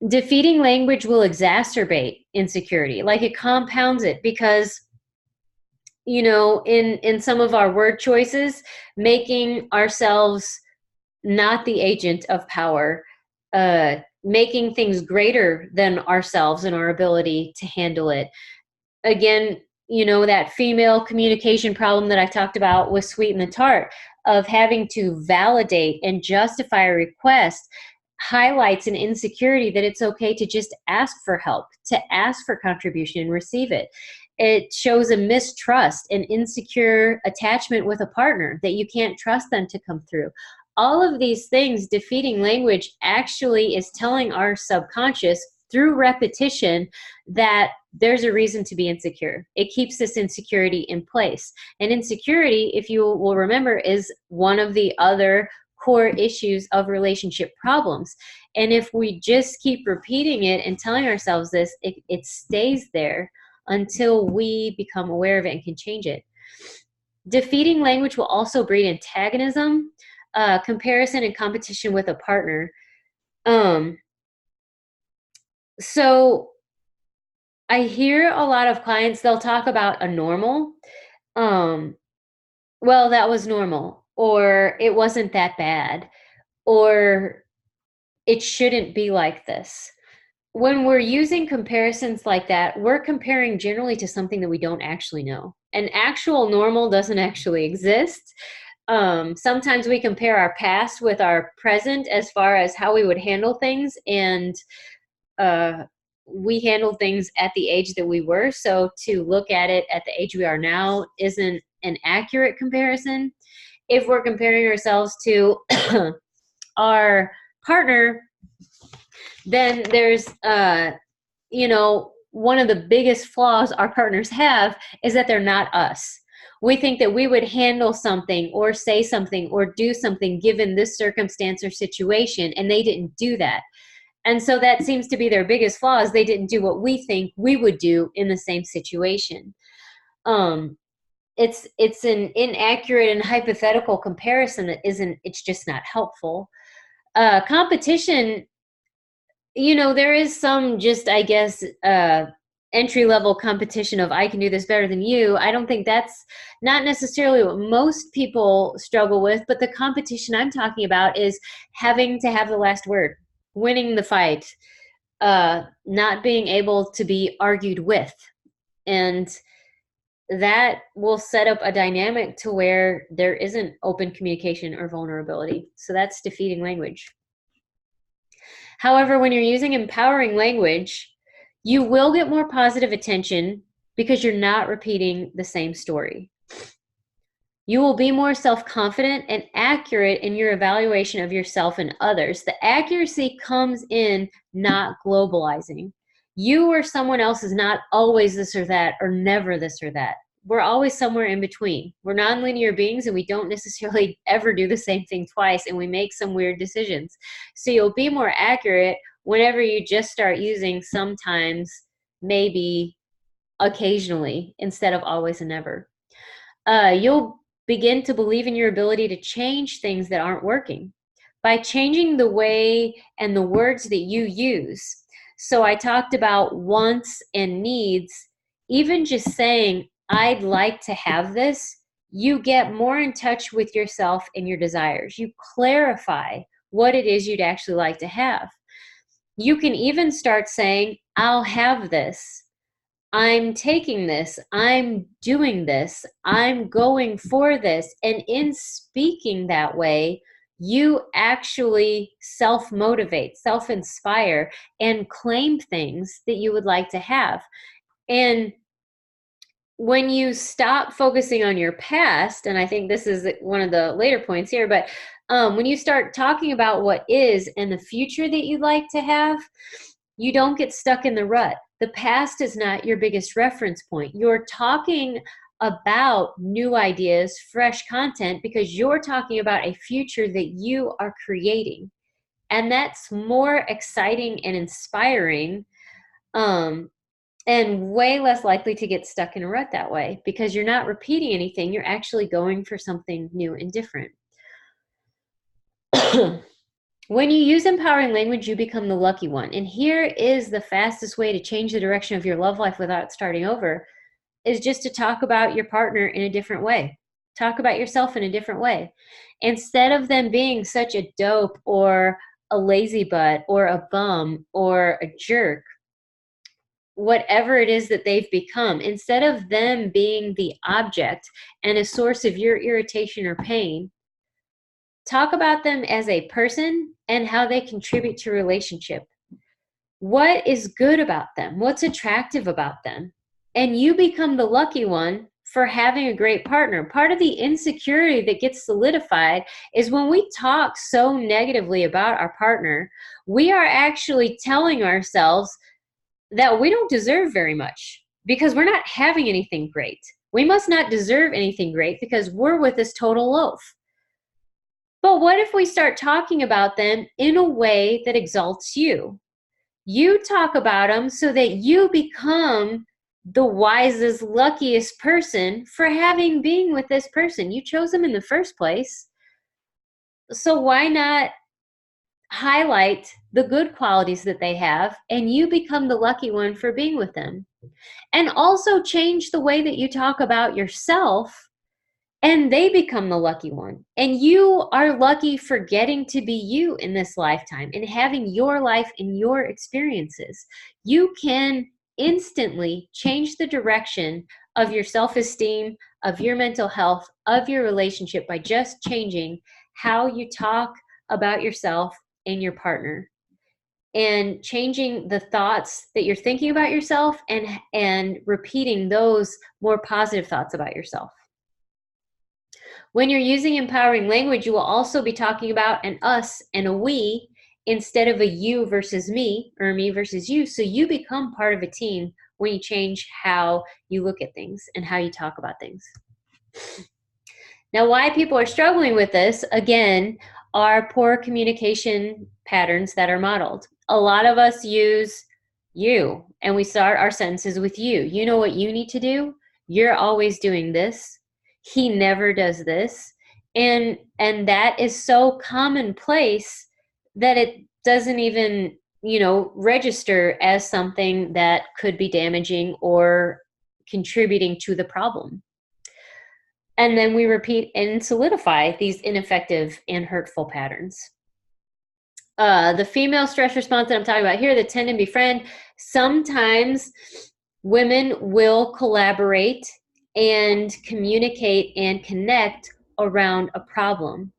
Defeating language will exacerbate insecurity, like it compounds it, because in some of our word choices, making ourselves not the agent of power, making things greater than ourselves and our ability to handle it. Again, that female communication problem that I talked about with Sweet and the Tart, of having to validate and justify a request, highlights an insecurity that it's okay to just ask for help, to ask for contribution and receive it. It shows a mistrust and insecure attachment with a partner, that you can't trust them to come through. All of these things, defeating language actually is telling our subconscious through repetition that there's a reason to be insecure. It keeps this insecurity in place. And insecurity, if you will remember, is one of the other core issues of relationship problems. And if we just keep repeating it and telling ourselves this, it stays there until we become aware of it and can change it. Defeating language will also breed antagonism, comparison, and competition with a partner. So I hear a lot of clients, they'll talk about a normal. Well, that was normal, or it wasn't that bad, or it shouldn't be like this. When we're using comparisons like that, we're comparing generally to something that we don't actually know. An actual normal doesn't actually exist. Sometimes we compare our past with our present as far as how we would handle things, and we handled things at the age that we were. So to look at it at the age we are now isn't an accurate comparison. If we're comparing ourselves to our partner, then there's, one of the biggest flaws our partners have is that they're not us. We think that we would handle something or say something or do something given this circumstance or situation, and they didn't do that. And so that seems to be their biggest flaw, is they didn't do what we think we would do in the same situation. It's an inaccurate and hypothetical comparison that it's just not helpful. Competition, there is some just, I guess, entry-level competition of I can do this better than you. I don't think that's not necessarily what most people struggle with, but the competition I'm talking about is having to have the last word, winning the fight, not being able to be argued with. And that will set up a dynamic to where there isn't open communication or vulnerability. So that's defeating language. However, when you're using empowering language, you will get more positive attention because you're not repeating the same story. You will be more self-confident and accurate in your evaluation of yourself and others. The accuracy comes in not globalizing. You or someone else is not always this or that, or never this or that. We're always somewhere in between. We're nonlinear beings, and we don't necessarily ever do the same thing twice, and we make some weird decisions. So you'll be more accurate whenever you just start using sometimes, maybe, occasionally, instead of always and never. You'll begin to believe in your ability to change things that aren't working by changing the way and the words that you use. So I talked about wants and needs. Even just saying, I'd like to have this, you get more in touch with yourself and your desires. You clarify what it is you'd actually like to have. You can even start saying, I'll have this. I'm taking this, I'm doing this, I'm going for this. And in speaking that way, you actually self-motivate, self-inspire, and claim things that you would like to have. And when you stop focusing on your past, and I think this is one of the later points here, but when you start talking about what is and the future that you'd like to have, you don't get stuck in the rut. The past is not your biggest reference point. You're talking about new ideas, fresh content, because you're talking about a future that you are creating. And that's more exciting and inspiring, and way less likely to get stuck in a rut that way, because you're not repeating anything. You're actually going for something new and different. When you use empowering language, you become the lucky one. And here is the fastest way to change the direction of your love life without starting over, is just to talk about your partner in a different way. Talk about yourself in a different way. Instead of them being such a dope or a lazy butt or a bum or a jerk, whatever it is that they've become, instead of them being the object and a source of your irritation or pain, talk about them as a person and how they contribute to relationship. What is good about them? What's attractive about them? And you become the lucky one for having a great partner. Part of the insecurity that gets solidified is when we talk so negatively about our partner, we are actually telling ourselves that we don't deserve very much because we're not having anything great. We must not deserve anything great because we're with this total loaf. But what if we start talking about them in a way that exalts you? You talk about them so that you become the wisest, luckiest person for having being with this person. You chose them in the first place. So why not highlight the good qualities that they have, and you become the lucky one for being with them? And also change the way that you talk about yourself, and they become the lucky one. And you are lucky for getting to be you in this lifetime and having your life and your experiences. You can instantly change the direction of your self-esteem, of your mental health, of your relationship by just changing how you talk about yourself and your partner, and changing the thoughts that you're thinking about yourself, and repeating those more positive thoughts about yourself. When you're using empowering language, you will also be talking about an us and a we instead of a you versus me or me versus you. So you become part of a team when you change how you look at things and how you talk about things. Now, why people are struggling with this, again, are poor communication patterns that are modeled. A lot of us use you, and we start our sentences with you. You know what you need to do? You're always doing this. He never does this. And that is so commonplace that it doesn't even, register as something that could be damaging or contributing to the problem. And then we repeat and solidify these ineffective and hurtful patterns. The female stress response that I'm talking about here, the tend and befriend, sometimes women will collaborate and communicate and connect around a problem,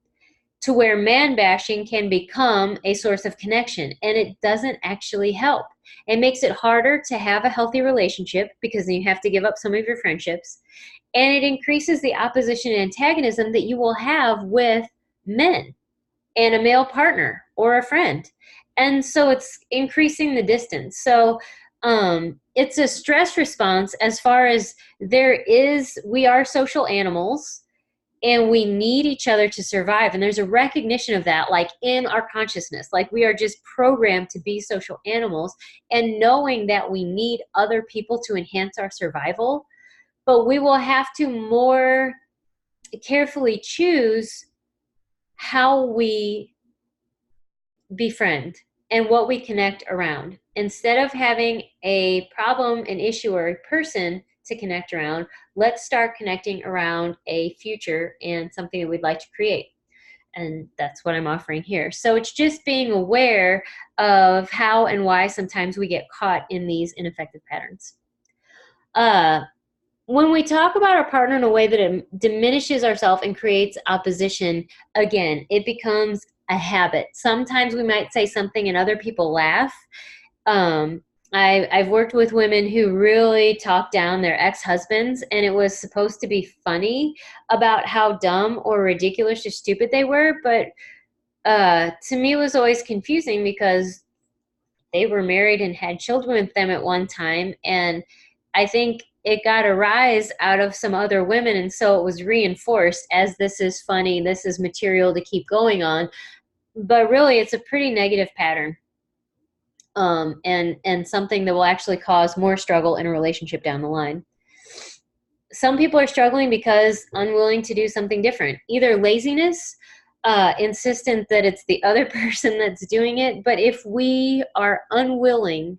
to where man bashing can become a source of connection, and it doesn't actually help. It makes it harder to have a healthy relationship because then you have to give up some of your friendships, and it increases the opposition and antagonism that you will have with men and a male partner or a friend. And so it's increasing the distance. So it's a stress response as far as we are social animals and we need each other to survive. And there's a recognition of that, like in our consciousness, like we are just programmed to be social animals, and knowing that we need other people to enhance our survival. But we will have to more carefully choose how we befriend and what we connect around. Instead of having a problem, an issue, or a person to connect around, let's start connecting around a future and something that we'd like to create. And that's what I'm offering here. So it's just being aware of how and why sometimes we get caught in these ineffective patterns. When we talk about our partner in a way that diminishes ourselves and creates opposition, again, it becomes a habit. Sometimes we might say something and other people laugh. I've worked with women who really talk down their ex-husbands, and it was supposed to be funny about how dumb or ridiculous or stupid they were. But to me, it was always confusing because they were married and had children with them at one time. And I think it got a rise out of some other women. And so it was reinforced as this is funny, this is material to keep going on. But really, it's a pretty negative pattern. And something that will actually cause more struggle in a relationship down the line. Some people are struggling because unwilling to do something different, either laziness, insistent that it's the other person that's doing it. But if we are unwilling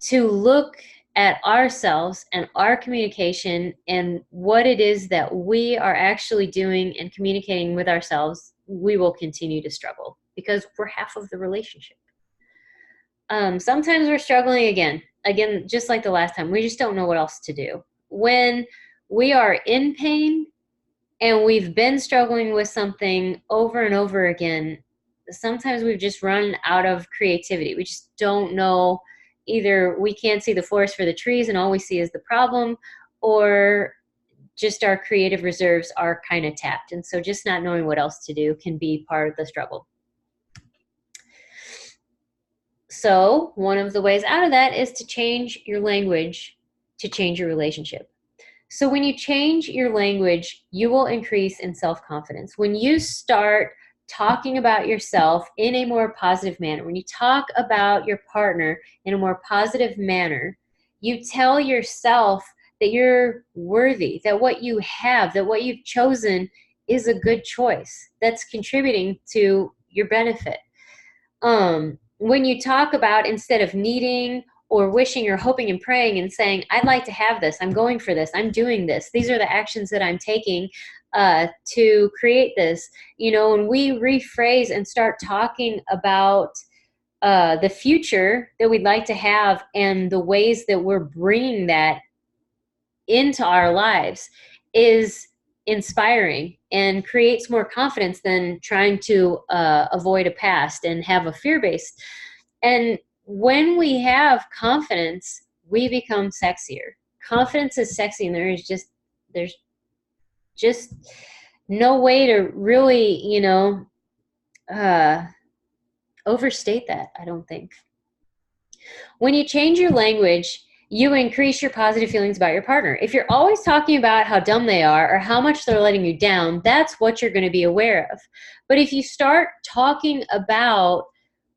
to look at ourselves and our communication and what it is that we are actually doing and communicating with ourselves, we will continue to struggle because we're half of the relationship. Sometimes we're struggling again, just like the last time. We just don't know what else to do. When we are in pain and we've been struggling with something over and over again, sometimes we've just run out of creativity. We just don't know. Either we can't see the forest for the trees and all we see is the problem, or just our creative reserves are kind of tapped. And so just not knowing what else to do can be part of the struggle. So one of the ways out of that is to change your language to change your relationship. So when you change your language, you will increase in self-confidence. When you start talking about yourself in a more positive manner, when you talk about your partner in a more positive manner, you tell yourself that you're worthy, that what you have, that what you've chosen is a good choice that's contributing to your benefit. When you talk about, instead of needing or wishing or hoping and praying and saying, I'd like to have this, I'm going for this, I'm doing this, these are the actions that I'm taking to create this. When we rephrase and start talking about the future that we'd like to have and the ways that we're bringing that into our lives, is inspiring and creates more confidence than trying to avoid a past and have a fear-based. And when we have confidence, we become sexier. Confidence is sexy, and there's just no way to really, overstate that, I don't think. When you change your language, you increase your positive feelings about your partner. If you're always talking about how dumb they are or how much they're letting you down, that's what you're going to be aware of. But if you start talking about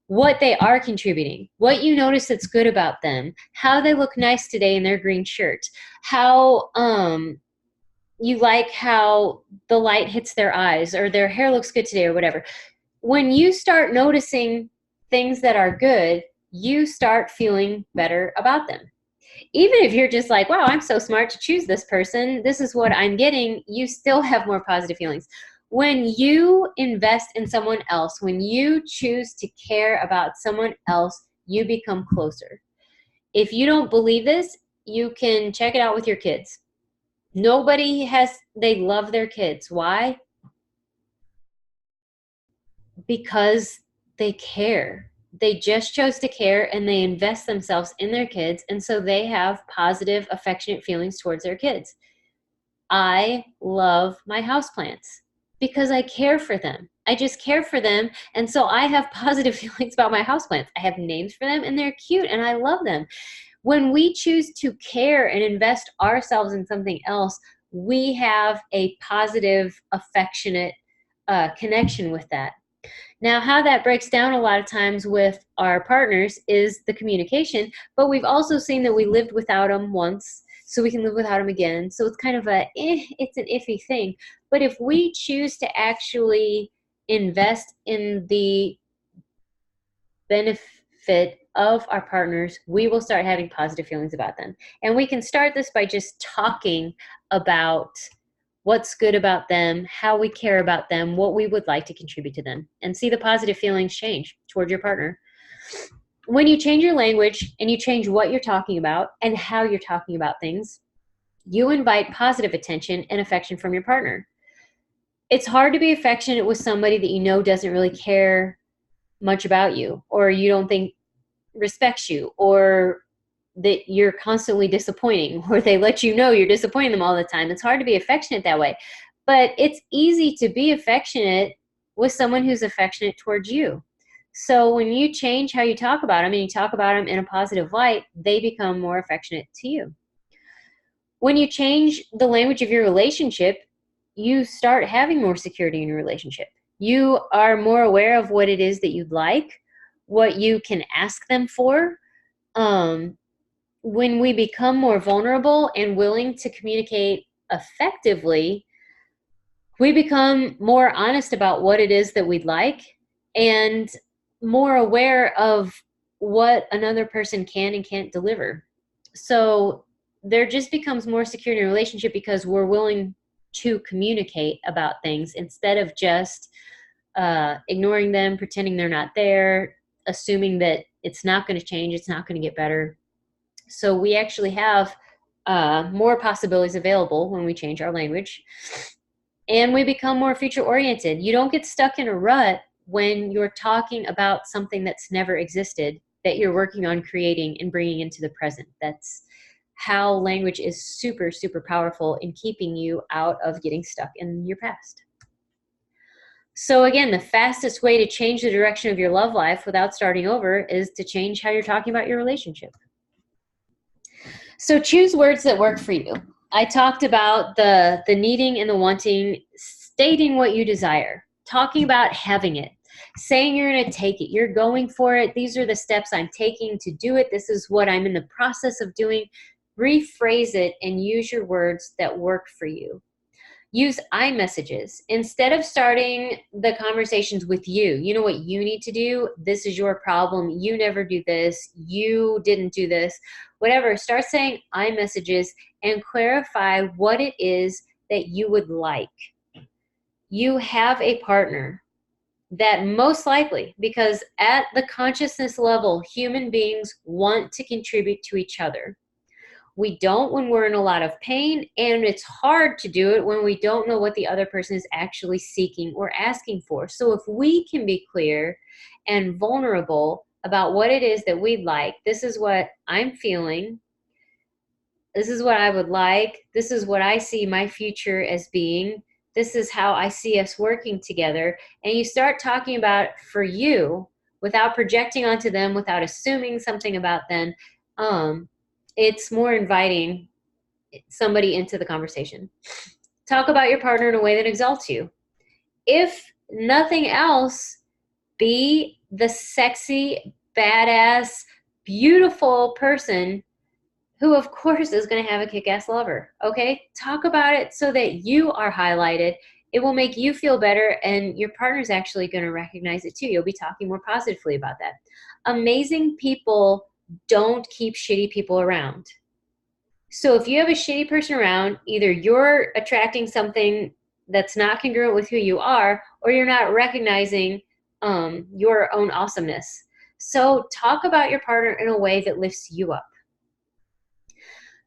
what they are contributing, what you notice that's good about them, how they look nice today in their green shirt, how you like how the light hits their eyes, or their hair looks good today, or whatever. When you start noticing things that are good, you start feeling better about them. Even if you're just like, wow, I'm so smart to choose this person, this is what I'm getting, you still have more positive feelings. When you invest in someone else, when you choose to care about someone else, you become closer. If you don't believe this, you can check it out with your kids. They love their kids. Why? Because they care. They just chose to care, and they invest themselves in their kids, and so they have positive, affectionate feelings towards their kids. I love my houseplants because I care for them. I just care for them, and so I have positive feelings about my houseplants. I have names for them, and they're cute, and I love them. When we choose to care and invest ourselves in something else, we have a positive, affectionate connection with that. Now, how that breaks down a lot of times with our partners is the communication, but we've also seen that we lived without them once, so we can live without them again. So it's kind of it's an iffy thing. But if we choose to actually invest in the benefit of our partners, we will start having positive feelings about them. And we can start this by just talking about what's good about them, how we care about them, what we would like to contribute to them, and see the positive feelings change toward your partner. When you change your language and you change what you're talking about and how you're talking about things, you invite positive attention and affection from your partner. It's hard to be affectionate with somebody that you know doesn't really care much about you, or you don't think respects you, or that you're constantly disappointing, or they let you know you're disappointing them all the time. It's hard to be affectionate that way. But it's easy to be affectionate with someone who's affectionate towards you. So when you change how you talk about them and you talk about them in a positive light, they become more affectionate to you. When you change the language of your relationship, you start having more security in your relationship. You are more aware of what it is that you'd like, what you can ask them for. When we become more vulnerable and willing to communicate effectively, we become more honest about what it is that we'd like and more aware of what another person can and can't deliver. So there just becomes more secure in a relationship because we're willing to communicate about things instead of just ignoring them, pretending they're not there, assuming that it's not going to change, it's not going to get better. So we actually have more possibilities available when we change our language, and we become more future oriented. You don't get stuck in a rut when you're talking about something that's never existed, that you're working on creating and bringing into the present. That's how language is super, super powerful in keeping you out of getting stuck in your past. So again, the fastest way to change the direction of your love life without starting over is to change how you're talking about your relationship. So choose words that work for you. I talked about the needing and the wanting, stating what you desire, talking about having it, saying you're going to take it, you're going for it. These are the steps I'm taking to do it. This is what I'm in the process of doing. Rephrase it and use your words that work for you. Use I messages. Instead of starting the conversations with you, you know what you need to do? This is your problem. You never do this. You didn't do this. Whatever. Start saying I messages and clarify what it is that you would like. You have a partner that most likely, because at the consciousness level, human beings want to contribute to each other. We don't when we're in a lot of pain, and it's hard to do it when we don't know what the other person is actually seeking or asking for. So if we can be clear and vulnerable about what it is that we'd like, this is what I'm feeling, this is what I would like, this is what I see my future as being, this is how I see us working together, and you start talking about it for you without projecting onto them, without assuming something about them, it's more inviting somebody into the conversation. Talk about your partner in a way that exalts you. If nothing else, be the sexy, badass, beautiful person who, of course, is going to have a kick-ass lover. Okay? Talk about it so that you are highlighted. It will make you feel better, and your partner's actually going to recognize it too. You'll be talking more positively about that. Amazing people don't keep shitty people around. So if you have a shitty person around, either you're attracting something that's not congruent with who you are, or you're not recognizing your own awesomeness. So talk about your partner in a way that lifts you up.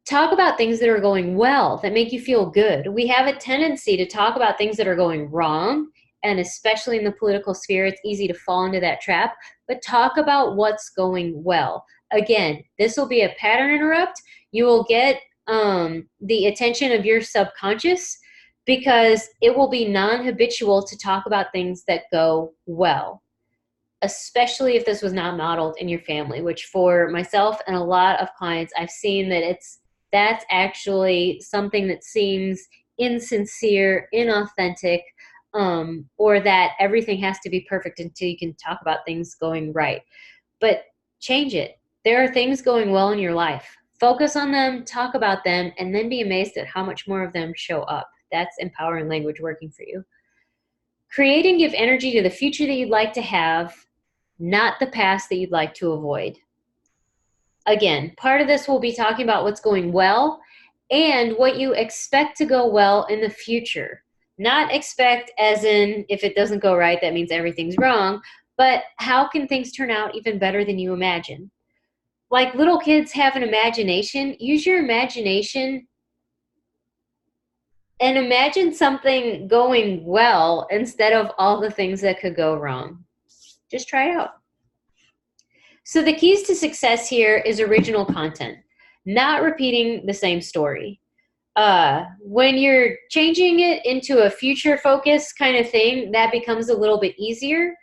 Talk about things that are going well, that make you feel good. We have a tendency to talk about things that are going wrong, and especially in the political sphere, it's easy to fall into that trap. But talk about what's going well. Again, this will be a pattern interrupt. You will get the attention of your subconscious because it will be non-habitual to talk about things that go well, especially if this was not modeled in your family, which for myself and a lot of clients, I've seen that that's actually something that seems insincere, inauthentic, or that everything has to be perfect until you can talk about things going right. But change it. There are things going well in your life. Focus on them, talk about them, and then be amazed at how much more of them show up. That's empowering language working for you. Create and give energy to the future that you'd like to have, not the past that you'd like to avoid. Again, part of this will be talking about what's going well, and what you expect to go well in the future. Not expect as in, if it doesn't go right, that means everything's wrong, but how can things turn out even better than you imagine? Like little kids have an imagination. Use your imagination and imagine something going well instead of all the things that could go wrong. Just try it out. So the keys to success here is original content, not repeating the same story. When you're changing it into a future focus kind of thing, that becomes a little bit easier.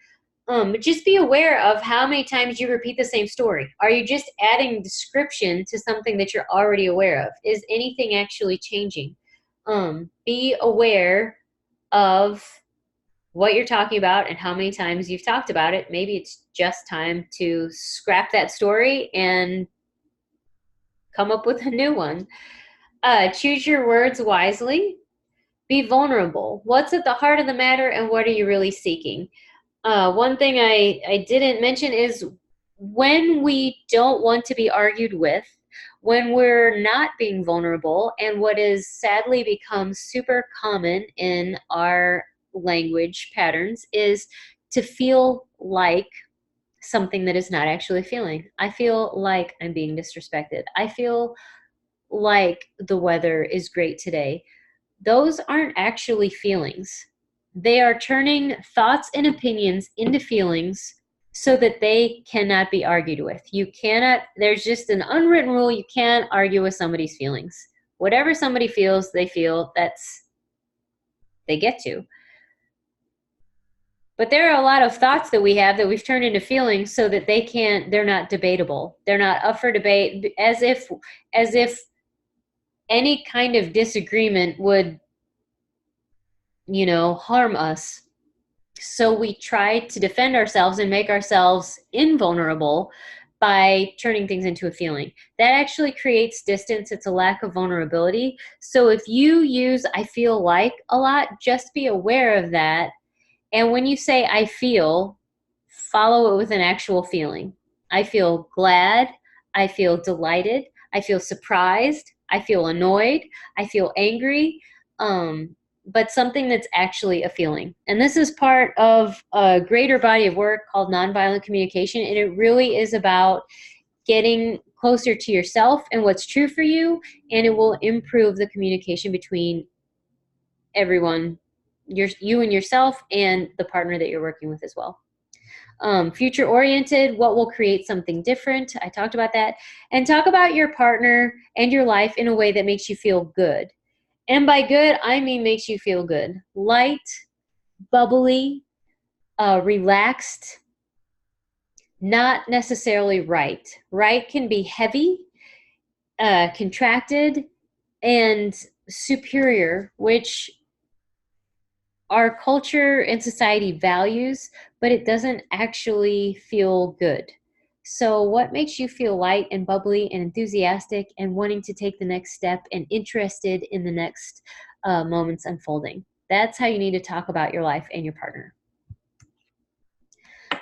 Just be aware of how many times you repeat the same story. Are you just adding description to something that you're already aware of? Is anything actually changing? Be aware of what you're talking about and how many times you've talked about it. Maybe it's just time to scrap that story and come up with a new one. Choose your words wisely. Be vulnerable. What's at the heart of the matter and what are you really seeking? One thing I didn't mention is when we don't want to be argued with, when we're not being vulnerable, and what is sadly become super common in our language patterns is to feel like something that is not actually feeling. I feel like I'm being disrespected. I feel like the weather is great today. Those aren't actually feelings. They are turning thoughts and opinions into feelings so that they cannot be argued with. You cannot, there's just an unwritten rule, you can't argue with somebody's feelings. Whatever somebody feels, they feel, they get to. But there are a lot of thoughts that we have that we've turned into feelings so that they're not debatable. They're not up for debate, as if any kind of disagreement would, harm us. So we try to defend ourselves and make ourselves invulnerable by turning things into a feeling. That actually creates distance. It's a lack of vulnerability. So if you use I feel like a lot, just be aware of that. And when you say I feel, follow it with an actual feeling. I feel glad. I feel delighted. I feel surprised. I feel annoyed. I feel angry. But something that's actually a feeling. And this is part of a greater body of work called nonviolent communication. And it really is about getting closer to yourself and what's true for you. And it will improve the communication between everyone, you and yourself, and the partner that you're working with as well. Future oriented, what will create something different? I talked about that. And talk about your partner and your life in a way that makes you feel good. And by good, I mean makes you feel good. Light, bubbly, relaxed, not necessarily right. Right can be heavy, contracted, and superior, which our culture and society values, but it doesn't actually feel good. So what makes you feel light and bubbly and enthusiastic and wanting to take the next step and interested in the next moments unfolding? That's how you need to talk about your life and your partner.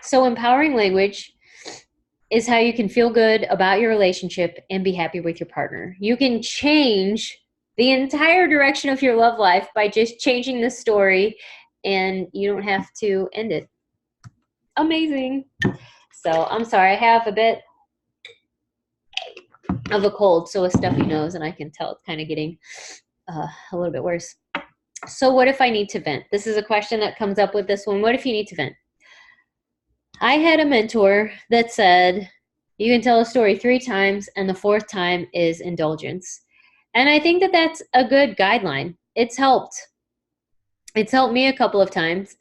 So empowering language is how you can feel good about your relationship and be happy with your partner. You can change the entire direction of your love life by just changing the story, and you don't have to end it. Amazing. So I'm sorry, I have a bit of a cold, so a stuffy nose, and I can tell it's kind of getting a little bit worse. So what if I need to vent? This is a question that comes up with this one. What if you need to vent? I had a mentor that said, you can tell a story 3 times, and the 4th time is indulgence. And I think that that's a good guideline. It's helped. It's helped me a couple of times.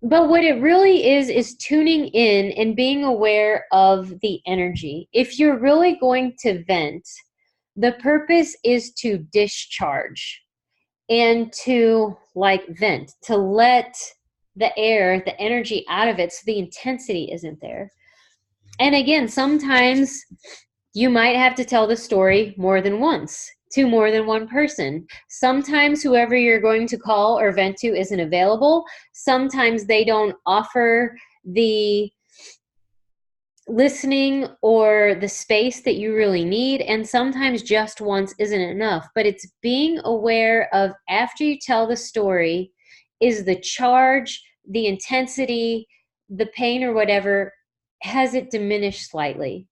But what it really is tuning in and being aware of the energy. If you're really going to vent, the purpose is to discharge and to vent, to let the air, the energy out of it so the intensity isn't there. And again, sometimes you might have to tell the story more than once to more than one person. Sometimes whoever you're going to call or vent to isn't available. Sometimes they don't offer the listening or the space that you really need. And sometimes just once isn't enough, but it's being aware of, after you tell the story, is the charge, the intensity, the pain or whatever, has it diminished slightly?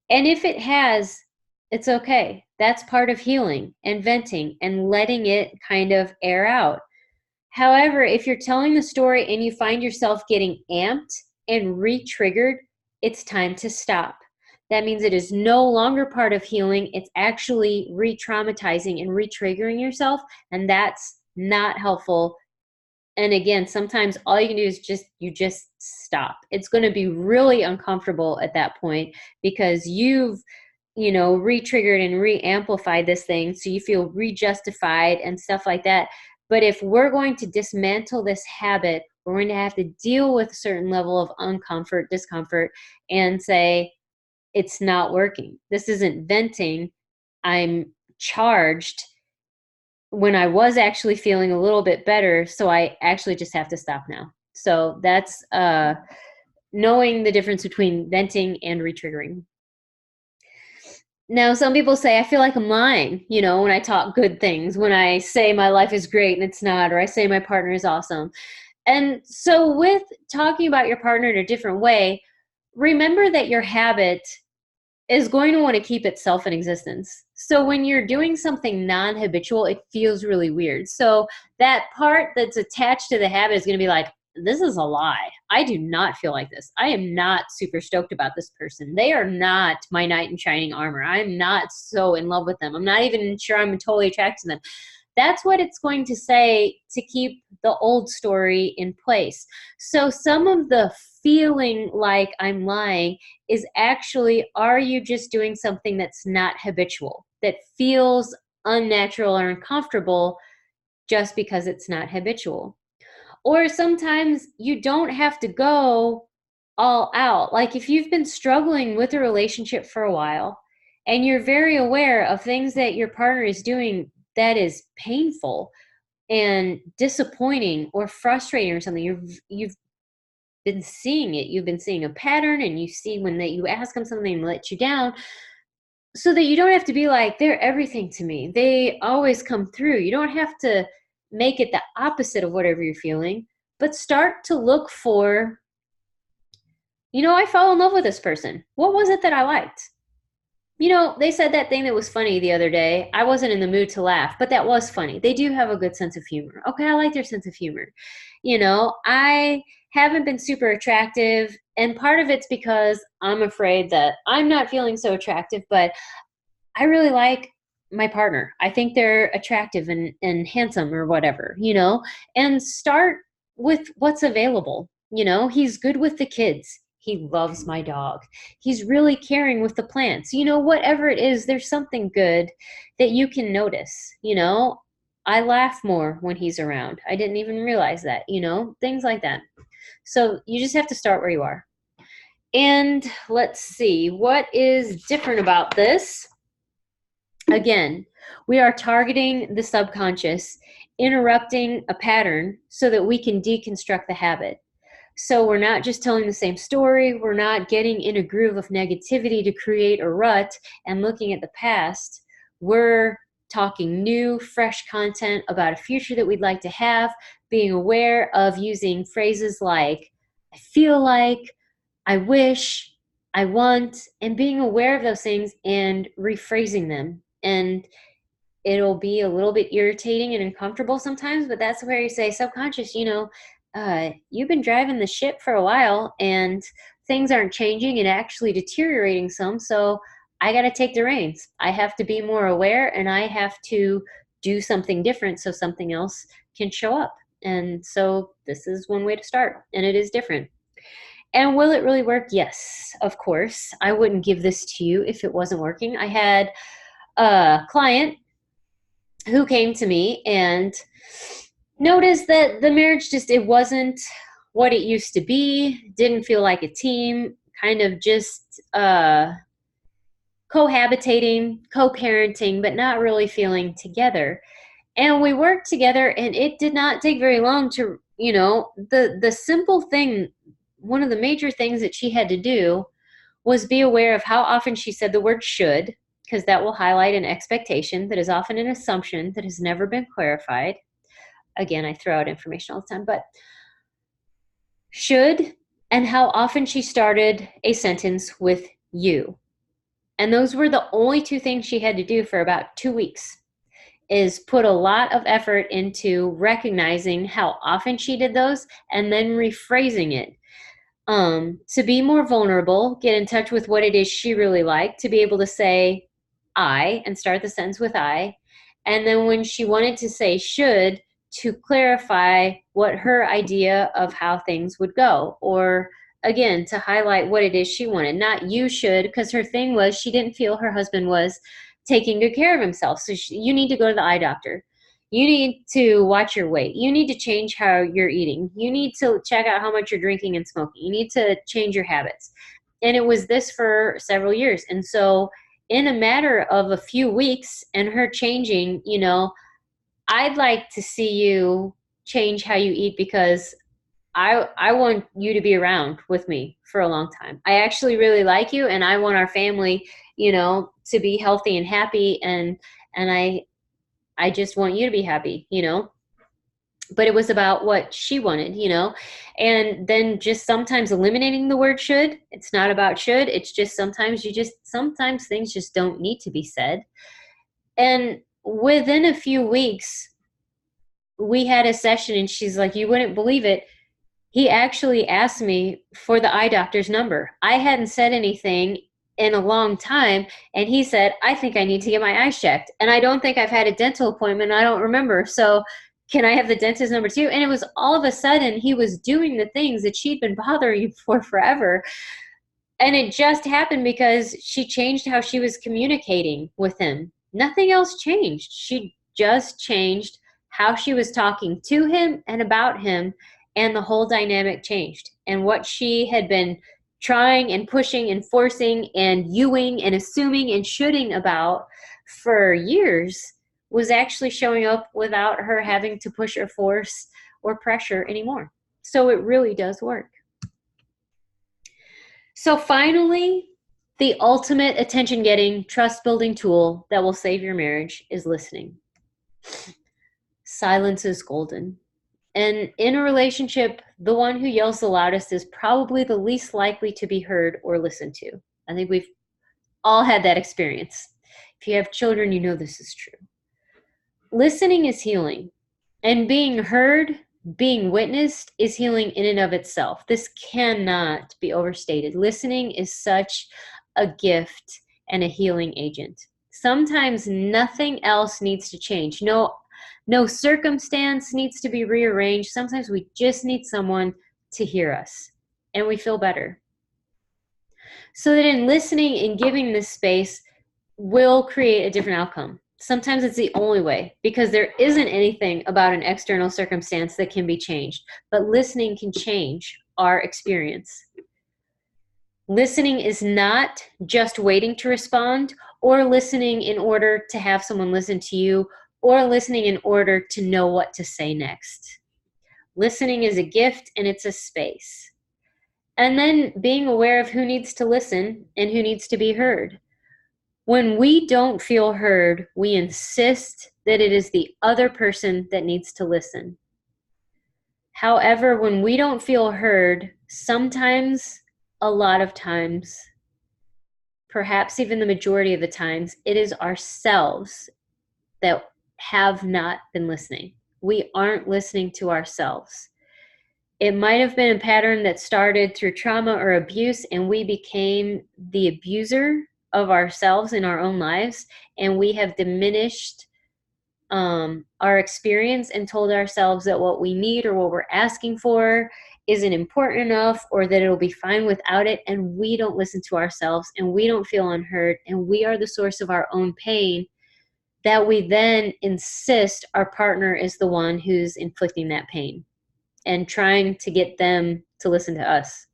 And if it has, it's okay. That's part of healing and venting and letting it kind of air out. However, if you're telling the story and you find yourself getting amped and re-triggered, it's time to stop. That means it is no longer part of healing. It's actually re-traumatizing and re-triggering yourself, and that's not helpful. And again, sometimes all you can do is just stop. It's going to be really uncomfortable at that point because you've re-triggered and re-amplified this thing, so you feel re-justified and stuff like that. But if we're going to dismantle this habit, we're going to have to deal with a certain level of discomfort, and say, it's not working. This isn't venting. I'm charged when I was actually feeling a little bit better, so I actually just have to stop now. So that's knowing the difference between venting and re-triggering. Now, some people say, I feel like I'm lying, when I talk good things, when I say my life is great and it's not, or I say my partner is awesome. And so with talking about your partner in a different way, remember that your habit is going to want to keep itself in existence. So when you're doing something non-habitual, it feels really weird. So that part that's attached to the habit is going to be like, this is a lie. I do not feel like this. I am not super stoked about this person. They are not my knight in shining armor. I'm not so in love with them. I'm not even sure I'm totally attracted to them. That's what it's going to say to keep the old story in place. So some of the feeling like I'm lying is actually, are you just doing something that's not habitual, that feels unnatural or uncomfortable just because it's not habitual? Or sometimes you don't have to go all out. Like if you've been struggling with a relationship for a while and you're very aware of things that your partner is doing that is painful and disappointing or frustrating or something, you've been seeing it. You've been seeing a pattern, and you see when that you ask them something and let you down, so that you don't have to be like, they're everything to me, they always come through. You don't have to make it the opposite of whatever you're feeling, but start to look for, I fell in love with this person. What was it that I liked? They said that thing that was funny the other day. I wasn't in the mood to laugh, but that was funny. They do have a good sense of humor. Okay, I like their sense of humor. I haven't been super attractive, and part of it's because I'm afraid that I'm not feeling so attractive, but I really like my partner. I think they're attractive and handsome or whatever, and start with what's available. He's good with the kids. He loves my dog. He's really caring with the plants. Whatever it is, there's something good that you can notice. I laugh more when he's around. I didn't even realize that, things like that. So you just have to start where you are. And let's see, what is different about this? Again, we are targeting the subconscious, interrupting a pattern so that we can deconstruct the habit. So we're not just telling the same story. We're not getting in a groove of negativity to create a rut and looking at the past. We're talking new, fresh content about a future that we'd like to have, being aware of using phrases like, I feel like, I wish, I want, and being aware of those things and rephrasing them. And it'll be a little bit irritating and uncomfortable sometimes, but that's where you say, subconscious, you've been driving the ship for a while and things aren't changing and actually deteriorating some. So I got to take the reins. I have to be more aware, and I have to do something different so something else can show up. And so this is one way to start, and it is different. And will it really work? Yes, of course. I wouldn't give this to you if it wasn't working. I had a client who came to me and noticed that the marriage it wasn't what it used to be, didn't feel like a team, kind of just cohabitating, co-parenting, but not really feeling together. And we worked together, and it did not take very long to, the simple thing, one of the major things that she had to do was be aware of how often she said the word should, because that will highlight an expectation that is often an assumption that has never been clarified. Again, I throw out information all the time, but should, and how often she started a sentence with you. And those were the only two things she had to do for about 2 weeks, is put a lot of effort into recognizing how often she did those and then rephrasing it. To be more vulnerable, get in touch with what it is she really liked, to be able to say I and start the sentence with I. And then when she wanted to say should, to clarify what her idea of how things would go. Or again, to highlight what it is she wanted, not you should, because her thing was she didn't feel her husband was taking good care of himself. So you need to go to the eye doctor. You need to watch your weight. You need to change how you're eating. You need to check out how much you're drinking and smoking. You need to change your habits. And it was this for several years. And so in a matter of a few weeks and her changing, I'd like to see you change how you eat, because I want you to be around with me for a long time. I actually really like you, and I want our family, to be healthy and happy, and I just want you to be happy, But it was about what she wanted, and then just sometimes eliminating the word should. It's not about should. It's just sometimes things just don't need to be said. And within a few weeks, we had a session, and she's like, you wouldn't believe it. He actually asked me for the eye doctor's number. I hadn't said anything in a long time, and he said, I think I need to get my eyes checked. And I don't think I've had a dental appointment. I don't remember. So can I have the dentist number too? And it was all of a sudden he was doing the things that she'd been bothering you for forever. And it just happened because she changed how she was communicating with him. Nothing else changed. She just changed how she was talking to him and about him, and the whole dynamic changed. And what she had been trying and pushing and forcing and youing and assuming and shoulding about for years was actually showing up without her having to push or force or pressure anymore. So it really does work. So finally, the ultimate attention-getting, trust-building tool that will save your marriage is listening. Silence is golden. And in a relationship, the one who yells the loudest is probably the least likely to be heard or listened to. I think we've all had that experience. If you have children, you know this is true. Listening is healing, and being heard, being witnessed is healing in and of itself. This cannot be overstated. Listening is such a gift and a healing agent. Sometimes nothing else needs to change. No circumstance needs to be rearranged. Sometimes we just need someone to hear us, and we feel better. So that in listening and giving this space will create a different outcome. Sometimes it's the only way, because there isn't anything about an external circumstance that can be changed, but listening can change our experience. Listening is not just waiting to respond, or listening in order to have someone listen to you, or listening in order to know what to say next. Listening is a gift, and it's a space. And then being aware of who needs to listen and who needs to be heard. When we don't feel heard, we insist that it is the other person that needs to listen. However, when we don't feel heard, sometimes, a lot of times, perhaps even the majority of the times, it is ourselves that have not been listening. We aren't listening to ourselves. It might have been a pattern that started through trauma or abuse, and we became the abuser of ourselves in our own lives, and we have diminished our experience and told ourselves that what we need or what we're asking for isn't important enough, or that it'll be fine without it, and we don't listen to ourselves, and we don't feel unheard, and we are the source of our own pain, that we then insist our partner is the one who's inflicting that pain and trying to get them to listen to us,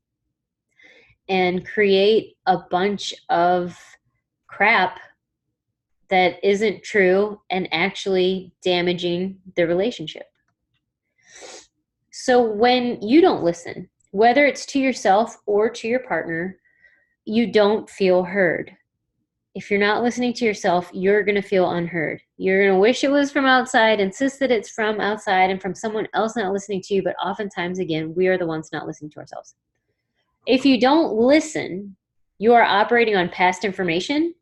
and create a bunch of crap that isn't true and actually damaging the relationship. So when you don't listen, whether it's to yourself or to your partner, you don't feel heard. If you're not listening to yourself, you're going to feel unheard. You're going to wish it was from outside, insist that it's from outside and from someone else not listening to you, but oftentimes, again, we are the ones not listening to ourselves. If you don't listen, you are operating on past information,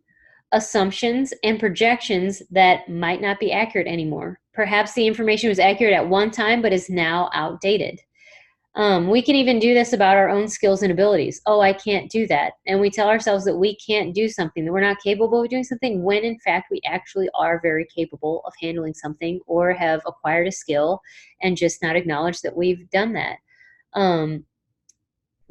assumptions, and projections that might not be accurate anymore. Perhaps the information was accurate at one time, but is now outdated. We can even do this about our own skills and abilities. Oh, I can't do that. And we tell ourselves that we can't do something, that we're not capable of doing something, when in fact we actually are very capable of handling something or have acquired a skill and just not acknowledge that we've done that.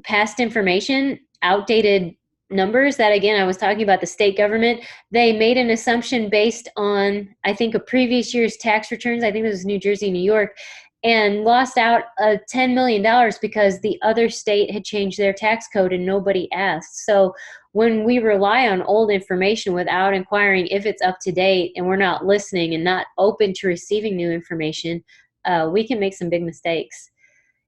Past information, outdated numbers, that again, I was talking about the state government. They made an assumption based on, I think, a previous year's tax returns. I think this was New Jersey, New York, and lost out $10 million because the other state had changed their tax code and nobody asked. So when we rely on old information without inquiring if it's up to date, and we're not listening and not open to receiving new information, we can make some big mistakes.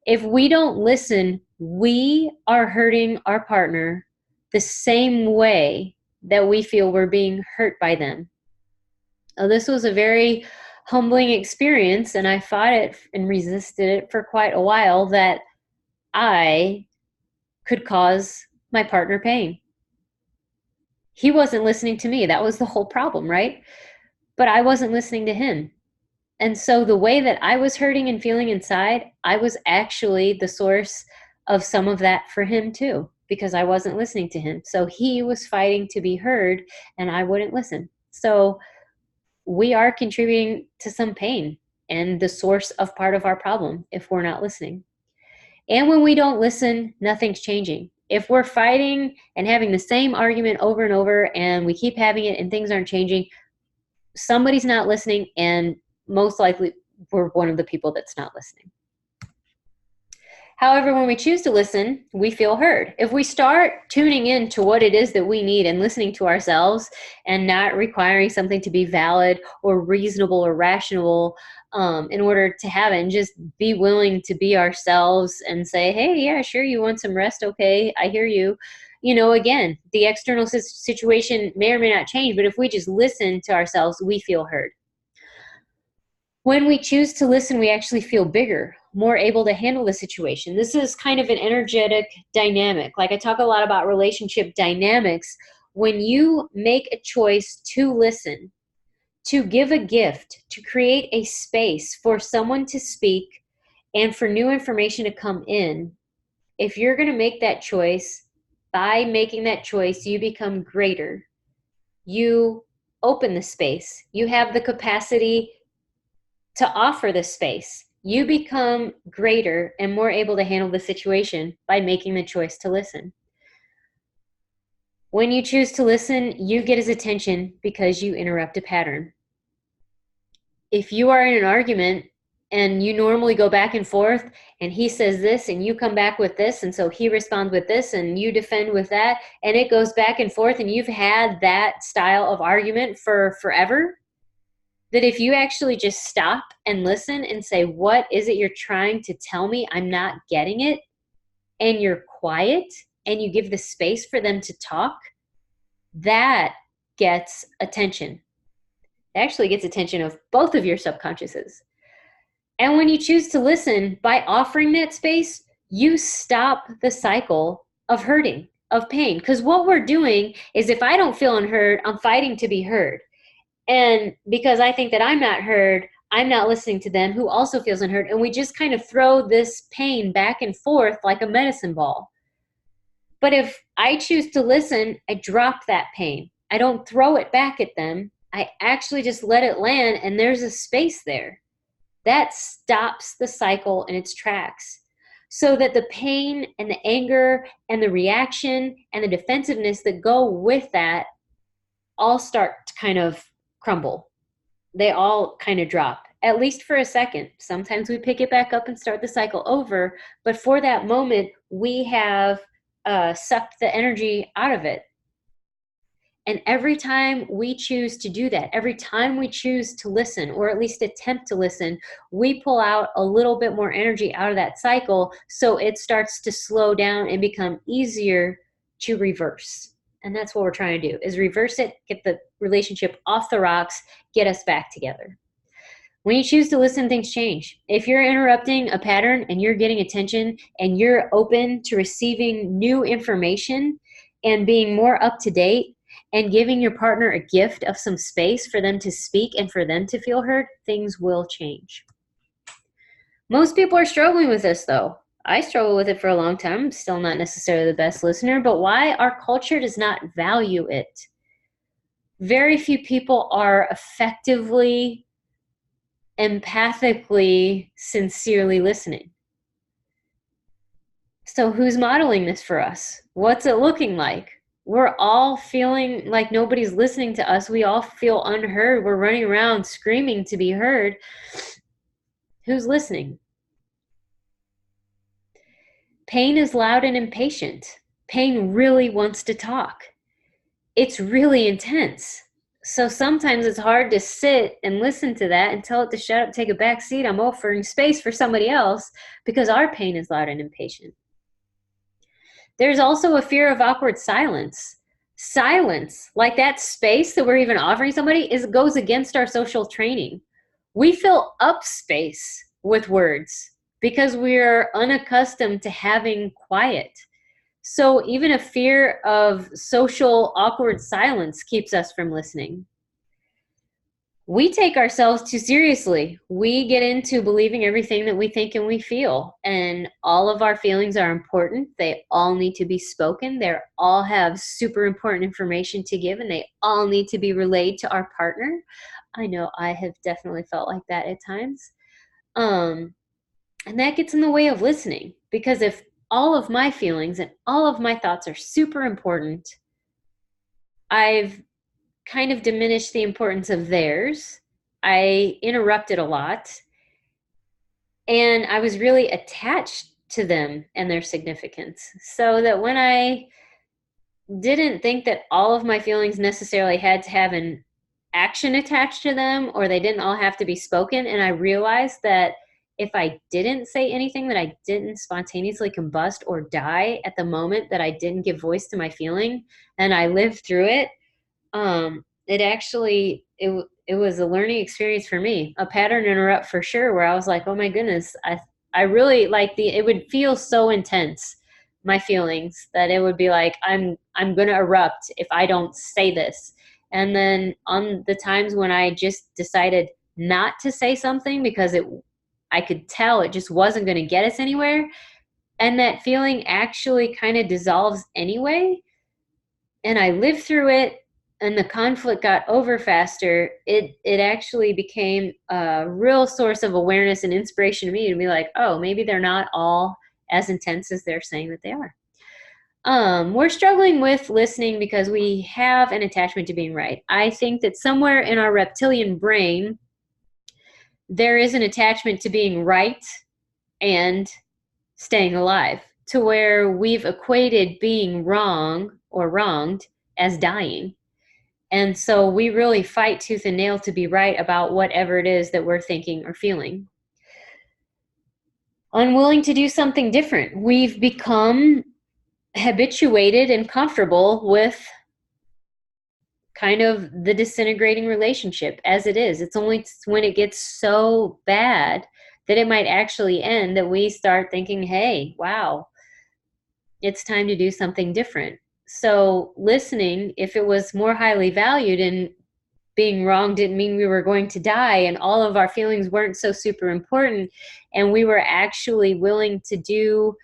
If we don't listen, we are hurting our partner the same way that we feel we're being hurt by them. This was a very humbling experience, and I fought it and resisted it for quite a while, that I could cause my partner pain. He wasn't listening to me. That was the whole problem, right? But I wasn't listening to him. And so the way that I was hurting and feeling inside, I was actually the source of some of that for him too, because I wasn't listening to him. So he was fighting to be heard and I wouldn't listen. So we are contributing to some pain and the source of part of our problem if we're not listening. And when we don't listen, nothing's changing. If we're fighting and having the same argument over and over and we keep having it and things aren't changing, somebody's not listening, and most likely we're one of the people that's not listening. However, when we choose to listen, we feel heard. If we start tuning in to what it is that we need and listening to ourselves and not requiring something to be valid or reasonable or rational in order to have it, and just be willing to be ourselves and say, hey, yeah, sure, you want some rest? Okay, I hear you. You know, again, the external situation may or may not change, but if we just listen to ourselves, we feel heard. When we choose to listen, we actually feel bigger, more able to handle the situation. This is kind of an energetic dynamic. Like I talk a lot about relationship dynamics. When you make a choice to listen, to give a gift, to create a space for someone to speak and for new information to come in, if you're going to make that choice, by making that choice, you become greater. You open the space. You have the capacity to offer the space. You become greater and more able to handle the situation by making the choice to listen. When you choose to listen, you get his attention because you interrupt a pattern. If you are in an argument and you normally go back and forth and he says this and you come back with this, and so he responds with this and you defend with that, and it goes back and forth, and you've had that style of argument for forever, that if you actually just stop and listen and say, what is it you're trying to tell me? I'm not getting it. And you're quiet and you give the space for them to talk, that gets attention. It actually gets attention of both of your subconsciouses. And when you choose to listen, by offering that space, you stop the cycle of hurting, of pain. Because what we're doing is, if I don't feel unheard, I'm fighting to be heard. And because I think that I'm not heard, I'm not listening to them, who also feels unheard. And we just kind of throw this pain back and forth like a medicine ball. But if I choose to listen, I drop that pain. I don't throw it back at them. I actually just let it land, and there's a space there. That stops the cycle in its tracks, so that the pain and the anger and the reaction and the defensiveness that go with that all start to kind of crumble. They all kind of drop, at least for a second. Sometimes we pick it back up and start the cycle over, but for that moment, we have sucked the energy out of it. And every time we choose to do that, every time we choose to listen, or at least attempt to listen, we pull out a little bit more energy out of that cycle, so it starts to slow down and become easier to reverse. And that's what we're trying to do, is reverse it, get the relationship off the rocks, get us back together. When you choose to listen, things change. If you're interrupting a pattern and you're getting attention and you're open to receiving new information and being more up to date and giving your partner a gift of some space for them to speak and for them to feel heard, things will change. Most people are struggling with this, though. I struggle with it for a long time. I'm still not necessarily the best listener, but why? Our culture does not value it. Very few people are effectively, empathically, sincerely listening. So who's modeling this for us? What's it looking like? We're all feeling like nobody's listening to us. We all feel unheard. We're running around screaming to be heard. Who's listening? Pain is loud and impatient. Pain really wants to talk. It's really intense. So sometimes it's hard to sit and listen to that and tell it to shut up, take a back seat. I'm offering space for somebody else because our pain is loud and impatient. There's also a fear of awkward silence. Silence, like that space that we're even offering somebody, goes against our social training. We fill up space with words because we're unaccustomed to having quiet. So even a fear of social awkward silence keeps us from listening. We take ourselves too seriously. We get into believing everything that we think and we feel. And all of our feelings are important. They all need to be spoken. They all have super important information to give, and they all need to be relayed to our partner. I know I have definitely felt like that at times. And that gets in the way of listening, because if all of my feelings and all of my thoughts are super important, I've kind of diminished the importance of theirs. I interrupted a lot, and I was really attached to them and their significance. So that when I didn't think that all of my feelings necessarily had to have an action attached to them, or they didn't all have to be spoken, and I realized that if I didn't say anything, that I didn't spontaneously combust or die at the moment that I didn't give voice to my feeling, and I lived through it, it was a learning experience for me, a pattern interrupt for sure, where I was like, oh my goodness, I really like it would feel so intense, my feelings, that it would be like, I'm going to erupt if I don't say this. And then on the times when I just decided not to say something because I could tell it just wasn't going to get us anywhere, and that feeling actually kind of dissolves anyway, and I lived through it, and the conflict got over faster, it actually became a real source of awareness and inspiration to me, to be like, oh, maybe they're not all as intense as they're saying that they are. We're struggling with listening because we have an attachment to being right. I think that somewhere in our reptilian brain, there is an attachment to being right and staying alive, to where we've equated being wrong or wronged as dying. And so we really fight tooth and nail to be right about whatever it is that we're thinking or feeling. Unwilling to do something different. We've become habituated and comfortable with kind of the disintegrating relationship as it is. It's only when it gets so bad that it might actually end that we start thinking, hey, wow, it's time to do something different. So listening, if it was more highly valued, and being wrong didn't mean we were going to die, and all of our feelings weren't so super important, and we were actually willing to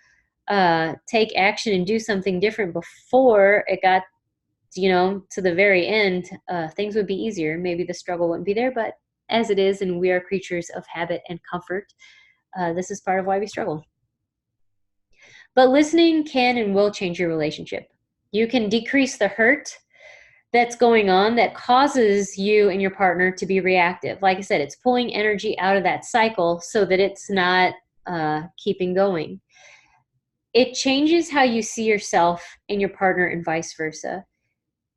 take action and do something different before it got, to the very end, things would be easier. Maybe the struggle wouldn't be there, but as it is, and we are creatures of habit and comfort, this is part of why we struggle. But listening can and will change your relationship. You can decrease the hurt that's going on that causes you and your partner to be reactive. Like I said, it's pulling energy out of that cycle so that it's not keeping going. It changes how you see yourself and your partner, and vice versa.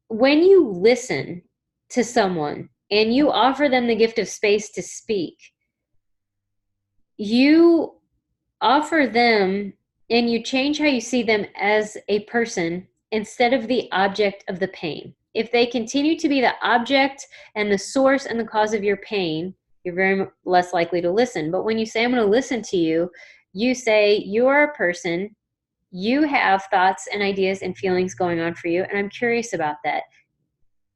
When you listen to someone and you offer them the gift of space to speak, you offer them, and you change how you see them as a person instead of the object of the pain. If they continue to be the object and the source and the cause of your pain, you're very less likely to listen. But when you say, I'm going to listen to you, you say, you are a person, you have thoughts and ideas and feelings going on for you, and I'm curious about that.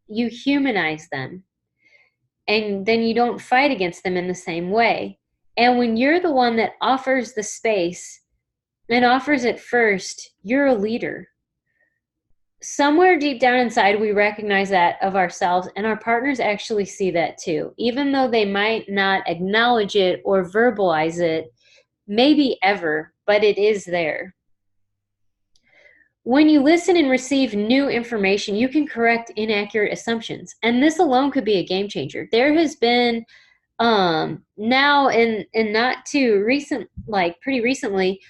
You humanize them, and then you don't fight against them in the same way. And when you're the one that offers the space and offers it first, you're a leader. Somewhere deep down inside, we recognize that of ourselves, and our partners actually see that too. Even though they might not acknowledge it or verbalize it, maybe ever, but it is there. When you listen and receive new information, you can correct inaccurate assumptions. And this alone could be a game changer. There has been now and not too recent, like pretty recently,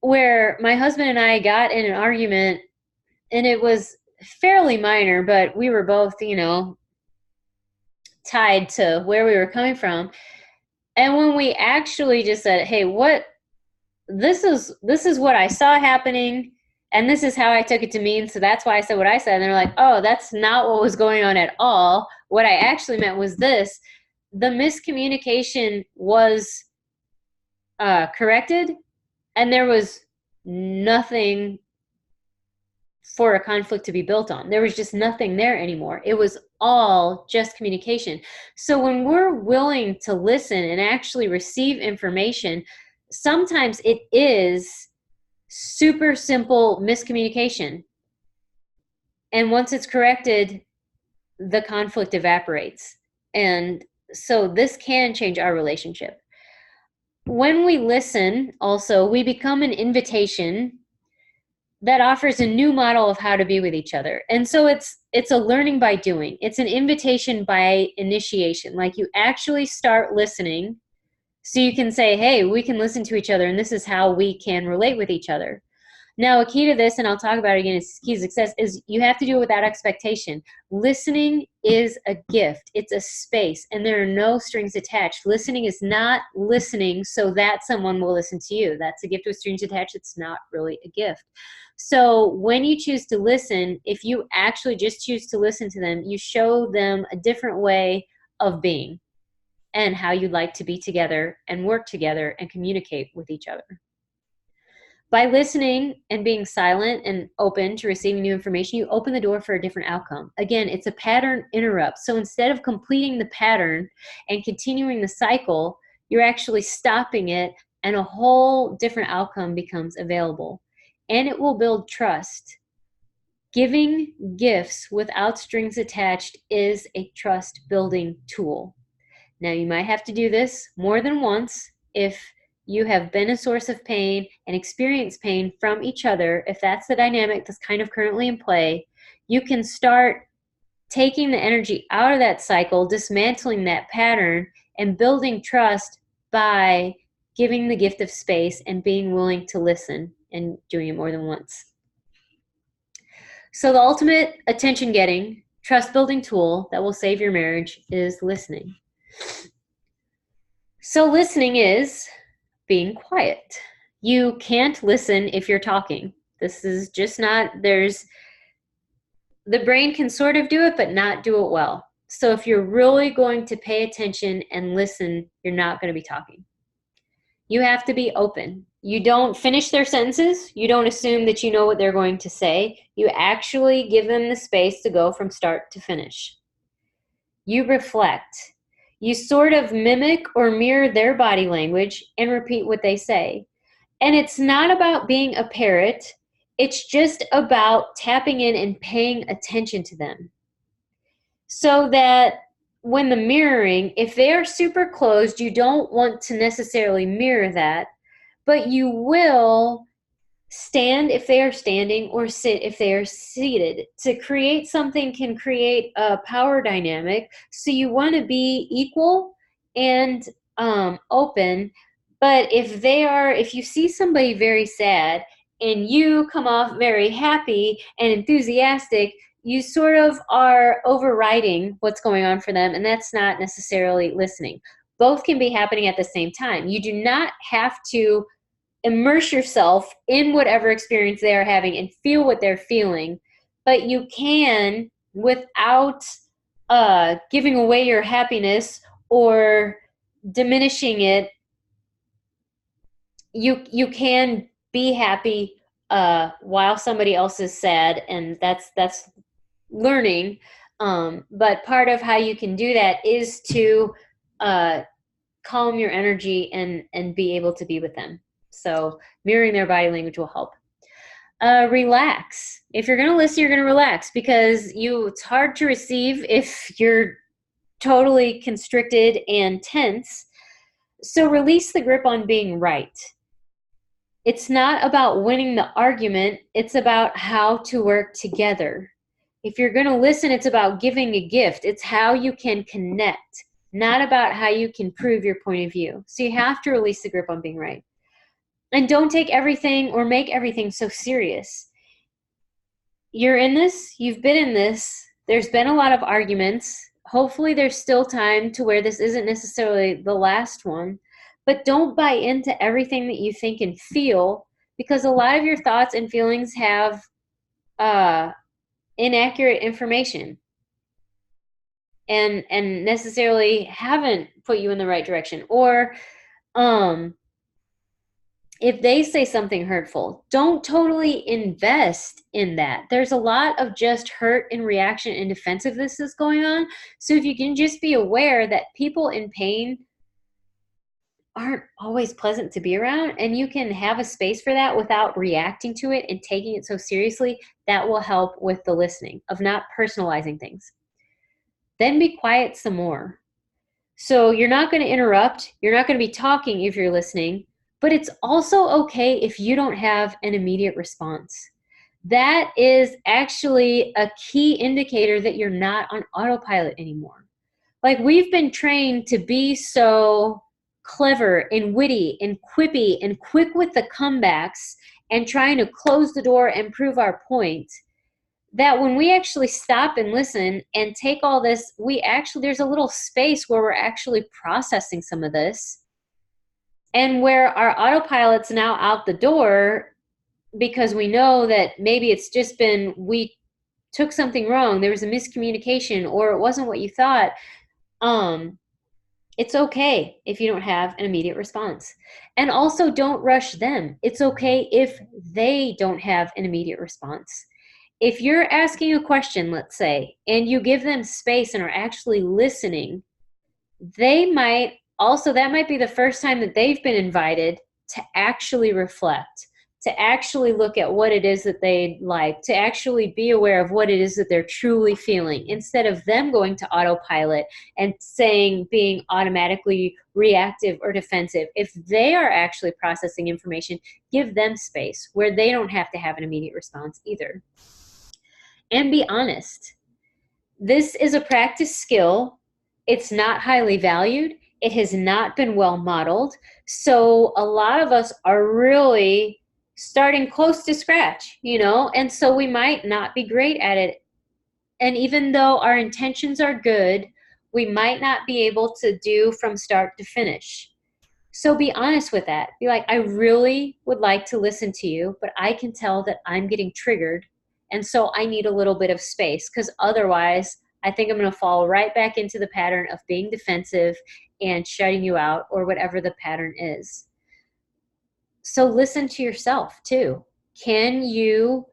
where my husband and I got in an argument, and it was fairly minor, but we were both, tied to where we were coming from. And when we actually just said, hey, this is what I saw happening, and this is how I took it to mean, so that's why I said what I said. And they're like, oh, that's not what was going on at all. What I actually meant was this. The miscommunication was corrected, and there was nothing for a conflict to be built on. There was just nothing there anymore. It was all just communication. So when we're willing to listen and actually receive information, sometimes it is super simple miscommunication. And once it's corrected, the conflict evaporates. And so this can change our relationship. When we listen, also, we become an invitation that offers a new model of how to be with each other. And so it's a learning by doing. It's an invitation by initiation. Like, you actually start listening so you can say, hey, we can listen to each other, and this is how we can relate with each other. Now, a key to this, and I'll talk about it again, is key to success, is you have to do it without expectation. Listening is a gift. It's a space, and there are no strings attached. Listening is not listening so that someone will listen to you. That's a gift with strings attached. It's not really a gift. So when you choose to listen, if you actually just choose to listen to them, you show them a different way of being and how you'd like to be together and work together and communicate with each other. By listening and being silent and open to receiving new information, you open the door for a different outcome. Again, it's a pattern interrupt. So instead of completing the pattern and continuing the cycle, you're actually stopping it, and a whole different outcome becomes available. And it will build trust. Giving gifts without strings attached is a trust building tool. Now, you might have to do this more than once if you have been a source of pain and experienced pain from each other. If that's the dynamic that's kind of currently in play, you can start taking the energy out of that cycle, dismantling that pattern, and building trust by giving the gift of space and being willing to listen and doing it more than once. So the ultimate attention-getting, trust-building tool that will save your marriage is listening. So listening is being quiet. You can't listen if you're talking. This is just not, the brain can sort of do it, but not do it well. So if you're really going to pay attention and listen, you're not going to be talking. You have to be open. You don't finish their sentences. You don't assume that you know what they're going to say. You actually give them the space to go from start to finish. You reflect. You sort of mimic or mirror their body language and repeat what they say. And it's not about being a parrot. It's just about tapping in and paying attention to them. So that when the mirroring, if they are super closed, you don't want to necessarily mirror that, but you will stand if they are standing or sit if they are seated. To create something can create a power dynamic. So you want to be equal and open. But if you see somebody very sad and you come off very happy and enthusiastic, you sort of are overriding what's going on for them, and that's not necessarily listening. Both can be happening at the same time. You do not have to immerse yourself in whatever experience they are having and feel what they're feeling. But you can, without giving away your happiness or diminishing it, you can be happy while somebody else is sad, and that's learning. But part of how you can do that is to uh, calm your energy and be able to be with them. So mirroring their body language will help. Relax. If you're going to listen, you're going to relax, because it's hard to receive if you're totally constricted and tense. So release the grip on being right. It's not about winning the argument, it's about how to work together. If you're going to listen, it's about giving a gift. It's how you can connect, not about how you can prove your point of view. So you have to release the grip on being right. And don't take everything or make everything so serious. You're in this, you've been in this, there's been a lot of arguments. Hopefully there's still time to where this isn't necessarily the last one. But don't buy into everything that you think and feel, because a lot of your thoughts and feelings have inaccurate information and necessarily haven't put you in the right direction. Or if they say something hurtful, don't totally invest in that. There's a lot of just hurt and reaction and defensiveness that's going on. So if you can just be aware that people in pain aren't always pleasant to be around, and you can have a space for that without reacting to it and taking it so seriously, that will help with the listening, of not personalizing things. Then be quiet some more. So you're not going to interrupt, you're not going to be talking if you're listening, but it's also okay if you don't have an immediate response. That is actually a key indicator that you're not on autopilot anymore. Like, we've been trained to be so clever and witty and quippy and quick with the comebacks and trying to close the door and prove our point, that when we actually stop and listen and take all this, there's a little space where we're actually processing some of this, and where our autopilot's now out the door, because we know that maybe it's just been, we took something wrong, there was a miscommunication, or it wasn't what you thought. It's okay if you don't have an immediate response. And also, don't rush them. It's okay if they don't have an immediate response. If you're asking a question, let's say, and you give them space and are actually listening, that might be the first time that they've been invited to actually reflect, to actually look at what it is that they like, to actually be aware of what it is that they're truly feeling, instead of them going to autopilot and being automatically reactive or defensive. If they are actually processing information, give them space where they don't have to have an immediate response either. And be honest. This is a practice skill. It's not highly valued. It has not been well modeled. So a lot of us are really starting close to scratch, and so we might not be great at it. And even though our intentions are good, we might not be able to do from start to finish. So be honest with that. Be like, I really would like to listen to you, but I can tell that I'm getting triggered. And so I need a little bit of space, because otherwise I think I'm going to fall right back into the pattern of being defensive and shutting you out, or whatever the pattern is. So listen to yourself too. Can you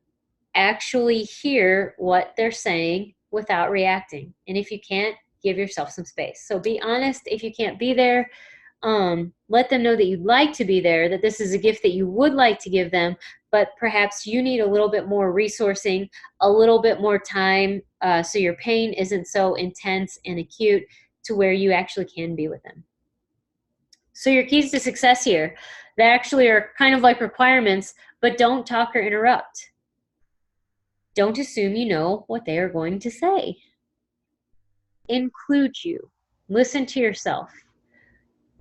actually hear what they're saying without reacting? And if you can't, give yourself some space. So be honest if you can't be there. Let them know that you'd like to be there, that this is a gift that you would like to give them, but perhaps you need a little bit more resourcing, a little bit more time, so your pain isn't so intense and acute, to where you actually can be with them. So your keys to success here, that actually are kind of like requirements, but don't talk or interrupt. Don't assume you know what they are going to say. Include you. Listen to yourself.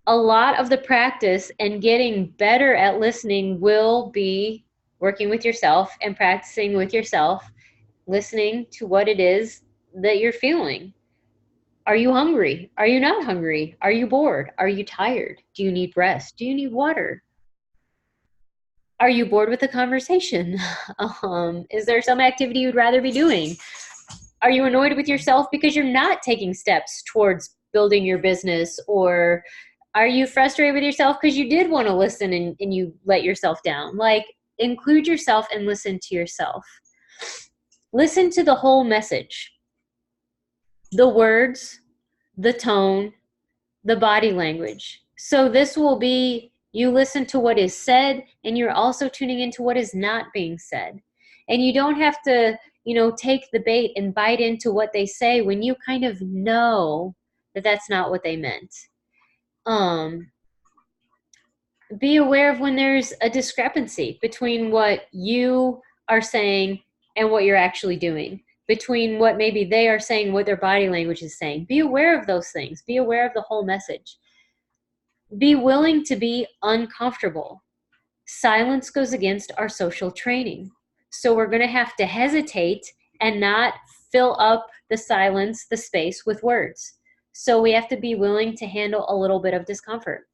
A lot of the practice and getting better at listening will be working with yourself and practicing with yourself, listening to what it is that you're feeling. Are you hungry? Are you not hungry? Are you bored? Are you tired? Do you need rest? Do you need water? Are you bored with the conversation? Is there some activity you'd rather be doing? Are you annoyed with yourself because you're not taking steps towards building your business? Or are you frustrated with yourself because you did want to listen and you let yourself down? Like, include yourself and listen to yourself. Listen to the whole message. The words, the tone, the body language. So this will be, you listen to what is said and you're also tuning into what is not being said. And you don't have to, take the bait and bite into what they say when you kind of know that that's not what they meant. Be aware of when there's a discrepancy between what you are saying and what you're actually doing, between what maybe they are saying, what their body language is saying. Be aware of those things. Be aware of the whole message. Be willing to be uncomfortable. Silence goes against our social training. So we're going to have to hesitate and not fill up the silence, the space with words. So we have to be willing to handle a little bit of discomfort.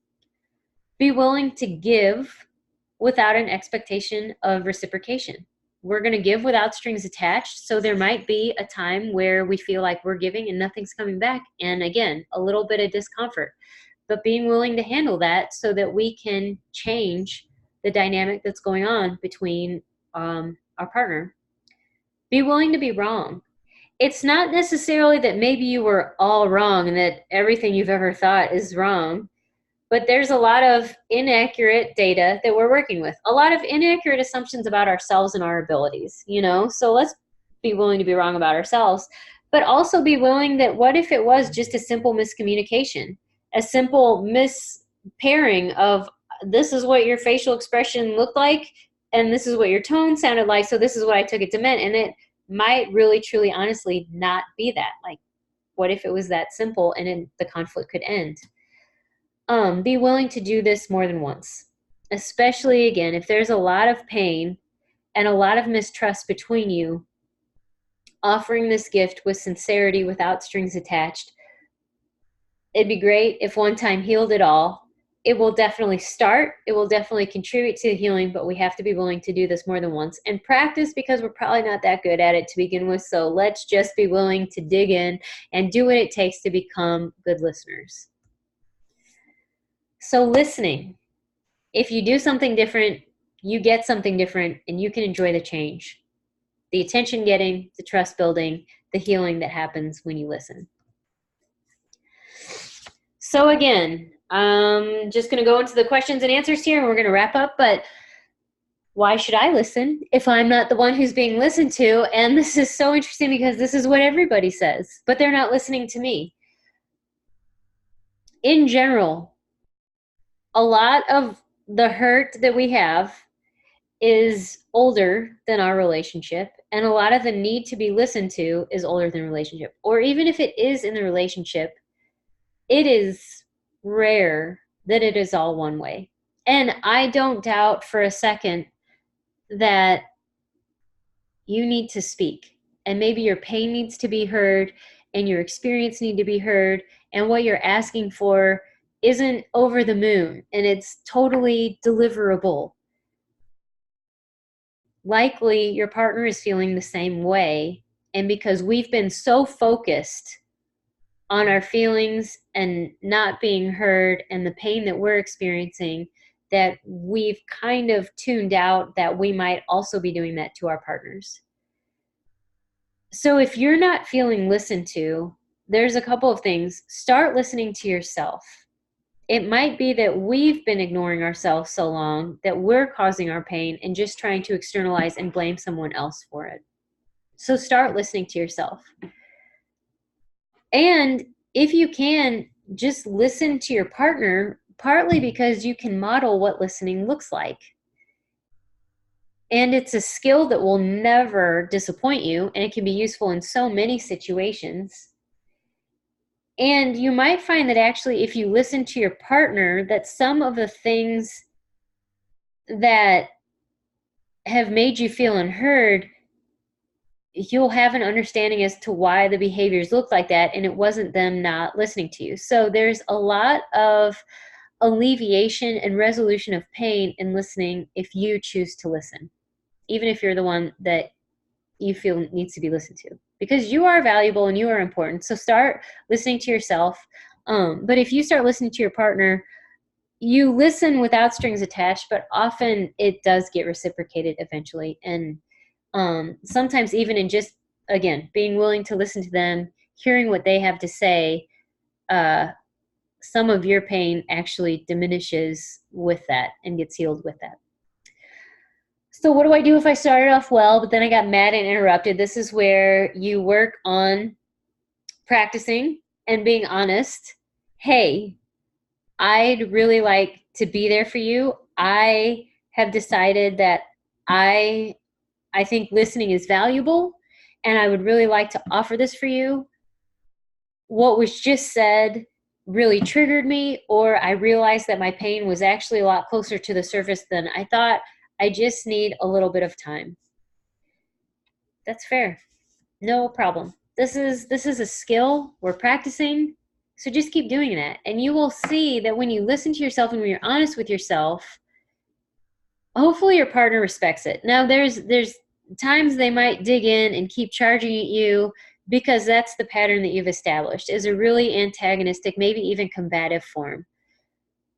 Be willing to give without an expectation of reciprocation. We're going to give without strings attached. So there might be a time where we feel like we're giving and nothing's coming back. And again, a little bit of discomfort, but being willing to handle that so that we can change the dynamic that's going on between our partner. Be willing to be wrong. It's not necessarily that maybe you were all wrong and that everything you've ever thought is wrong. But there's a lot of inaccurate data that we're working with, a lot of inaccurate assumptions about ourselves and our abilities, So let's be willing to be wrong about ourselves, but also be willing that what if it was just a simple miscommunication, a simple mispairing of this is what your facial expression looked like and this is what your tone sounded like, so this is what I took it to mean. And it might really, truly, honestly not be that. Like, what if it was that simple and the conflict could end? Be willing to do this more than once, especially, again, if there's a lot of pain and a lot of mistrust between you. Offering this gift with sincerity, without strings attached. It'd be great if one time healed it all. It will definitely start. It will definitely contribute to the healing, but we have to be willing to do this more than once and practice, because we're probably not that good at it to begin with. So let's just be willing to dig in and do what it takes to become good listeners. So listening, if you do something different, you get something different and you can enjoy the change, the attention getting, the trust building, the healing that happens when you listen. So again, I'm just going to go into the questions and answers here and we're going to wrap up. But why should I listen if I'm not the one who's being listened to? And this is so interesting because this is what everybody says, but they're not listening to me. In general, a lot of the hurt that we have is older than our relationship, and a lot of the need to be listened to is older than relationship. Or even if it is in the relationship, it is rare that it is all one way. And I don't doubt for a second that you need to speak, and maybe your pain needs to be heard and your experience need to be heard, and what you're asking for isn't over the moon and it's totally deliverable. Likely your partner is feeling the same way, and because we've been so focused on our feelings and not being heard and the pain that we're experiencing, that we've kind of tuned out that we might also be doing that to our partners. So if you're not feeling listened to, there's a couple of things. Start listening to yourself. It might be that we've been ignoring ourselves so long that we're causing our pain and just trying to externalize and blame someone else for it. So start listening to yourself. And if you can, just listen to your partner, partly because you can model what listening looks like. And it's a skill that will never disappoint you, and it can be useful in so many situations. And you might find that actually, if you listen to your partner, that some of the things that have made you feel unheard, you'll have an understanding as to why the behaviors look like that, and it wasn't them not listening to you. So there's a lot of alleviation and resolution of pain in listening if you choose to listen, even if you're the one that you feel needs to be listened to, because you are valuable and you are important. So start listening to yourself. But if you start listening to your partner, you listen without strings attached, but often it does get reciprocated eventually. And sometimes even in just, again, being willing to listen to them, hearing what they have to say, some of your pain actually diminishes with that and gets healed with that. So what do I do if I started off well, but then I got mad and interrupted? This is where you work on practicing and being honest. Hey, I'd really like to be there for you. I have decided that I think listening is valuable, and I would really like to offer this for you. What was just said really triggered me, or I realized that my pain was actually a lot closer to the surface than I thought. I just need a little bit of time. That's fair. No problem. This is a skill. We're practicing. So just keep doing that. And you will see that when you listen to yourself and when you're honest with yourself, hopefully your partner respects it. Now there's times they might dig in and keep charging at you because that's the pattern that you've established, is a really antagonistic, maybe even combative form.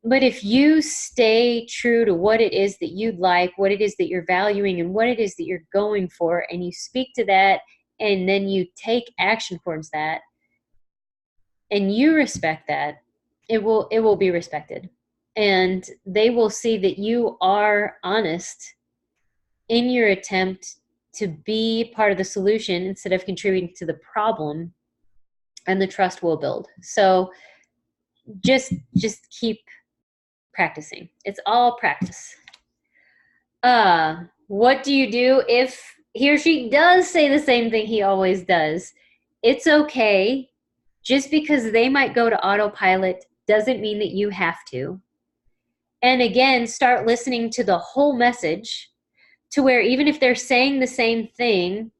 But if you stay true to what it is that you'd like, what it is that you're valuing, and what it is that you're going for, and you speak to that, and then you take action towards that, and you respect that, it will be respected. And they will see that you are honest in your attempt to be part of the solution instead of contributing to the problem, and the trust will build. So just keep practicing. It's all practice. What do you do if he or she does say the same thing he always does? It's okay. Just because they might go to autopilot doesn't mean that you have to. And again, start listening to the whole message, to where even if they're saying the same thing,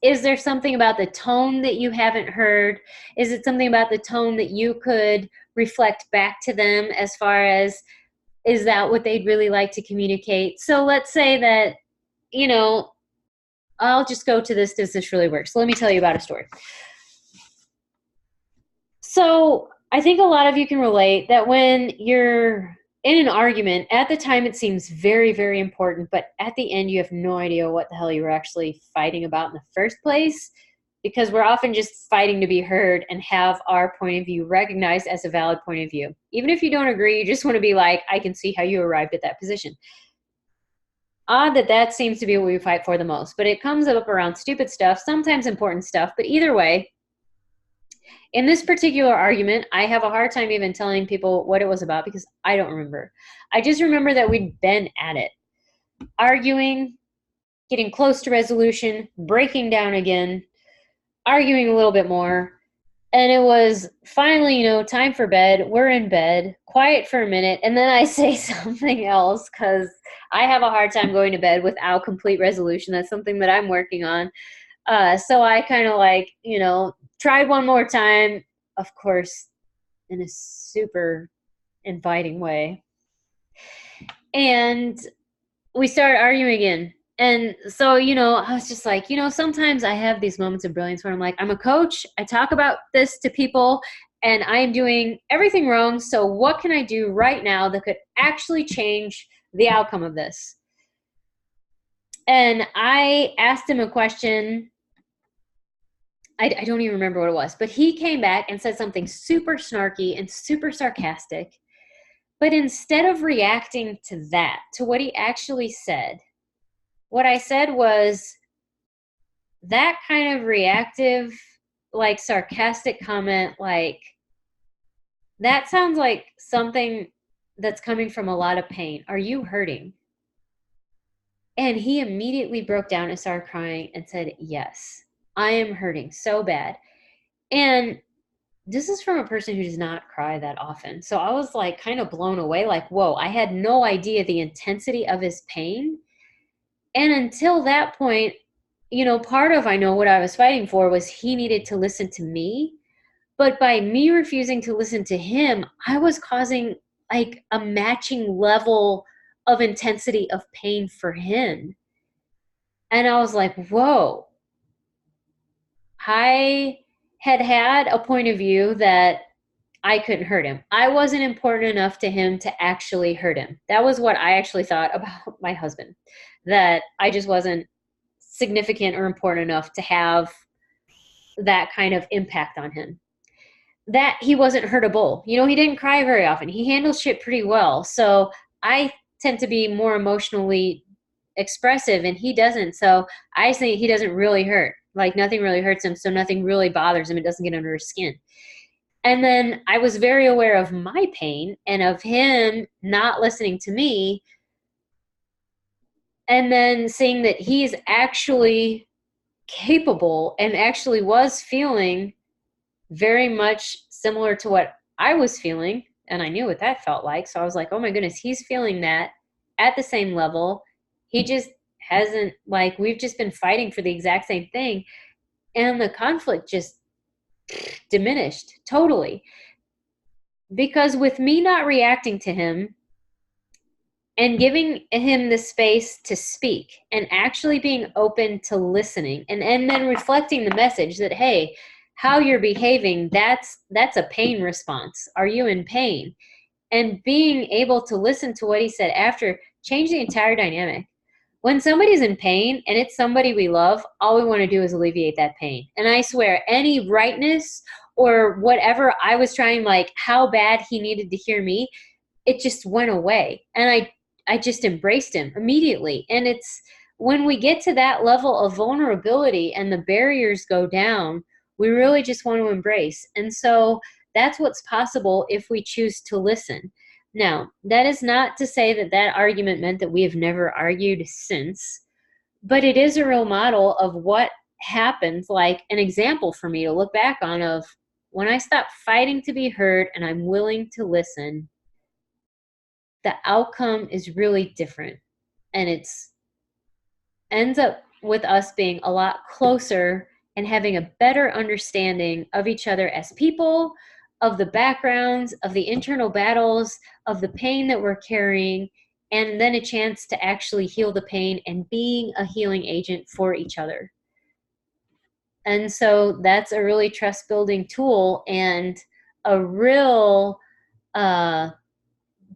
is there something about the tone that you haven't heard? Is it something about the tone that you could reflect back to them as far as, is that what they'd really like to communicate? So let's say that, I'll just go to this. Does this really work? So let me tell you about a story. So I think a lot of you can relate that when you're in an argument, at the time it seems very, very important, but at the end you have no idea what the hell you were actually fighting about in the first place, because we're often just fighting to be heard and have our point of view recognized as a valid point of view. Even if you don't agree, you just want to be like, I can see how you arrived at that position. Odd that seems to be what we fight for the most, but it comes up around stupid stuff, sometimes important stuff, but either way, in this particular argument, I have a hard time even telling people what it was about because I don't remember. I just remember that we'd been at it, arguing, getting close to resolution, breaking down again, arguing a little bit more. And it was finally, time for bed. We're in bed, quiet for a minute. And then I say something else because I have a hard time going to bed without complete resolution. That's something that I'm working on. So I kind of tried one more time, of course, in a super inviting way. And we started arguing again. And so, I was just like, sometimes I have these moments of brilliance where I'm like, I'm a coach. I talk about this to people and I'm doing everything wrong. So what can I do right now that could actually change the outcome of this? And I asked him a question. I don't even remember what it was, but he came back and said something super snarky and super sarcastic. But instead of reacting to that, to what he actually said, what I said was, that kind of reactive, sarcastic comment, that sounds like something that's coming from a lot of pain. Are you hurting? And he immediately broke down and started crying and said, yes, I am hurting so bad. And this is from a person who does not cry that often. So I was kind of blown away, whoa, I had no idea the intensity of his pain. And until that point, part of I know what I was fighting for was he needed to listen to me. But by me refusing to listen to him, I was causing like a matching level of intensity of pain for him. And I was like, whoa. I had a point of view that I couldn't hurt him. I wasn't important enough to him to actually hurt him. That was what I actually thought about my husband, that I just wasn't significant or important enough to have that kind of impact on him. That he wasn't hurtable. You know, he didn't cry very often. He handles shit pretty well. So I tend to be more emotionally expressive and he doesn't. So I say he doesn't really hurt. Like nothing really hurts him. So nothing really bothers him. It doesn't get under his skin. And then I was very aware of my pain and of him not listening to me. And then seeing that he's actually capable and actually was feeling very much similar to what I was feeling. And I knew what that felt like. So I was like, oh my goodness, he's feeling that at the same level. He just hasn't, like, we've just been fighting for the exact same thing. And the conflict just diminished totally. Because with me not reacting to him and giving him the space to speak and actually being open to listening and then reflecting the message that, hey, how you're behaving, that's a pain response. Are you in pain? And being able to listen to what he said after changed the entire dynamic. When somebody's in pain and it's somebody we love, all we want to do is alleviate that pain. And I swear, any rightness or whatever I was trying, like how bad he needed to hear me, it just went away. And I just embraced him immediately. And it's when we get to that level of vulnerability and the barriers go down, we really just want to embrace. And so that's what's possible if we choose to listen. Now, that is not to say that that argument meant that we have never argued since, but it is a real model of what happens, like an example for me to look back on of when I stop fighting to be heard and I'm willing to listen, the outcome is really different. And it's ends up with us being a lot closer and having a better understanding of each other as people, of the backgrounds, of the internal battles, of the pain that we're carrying, and then a chance to actually heal the pain and being a healing agent for each other. And so that's a really trust building tool and a real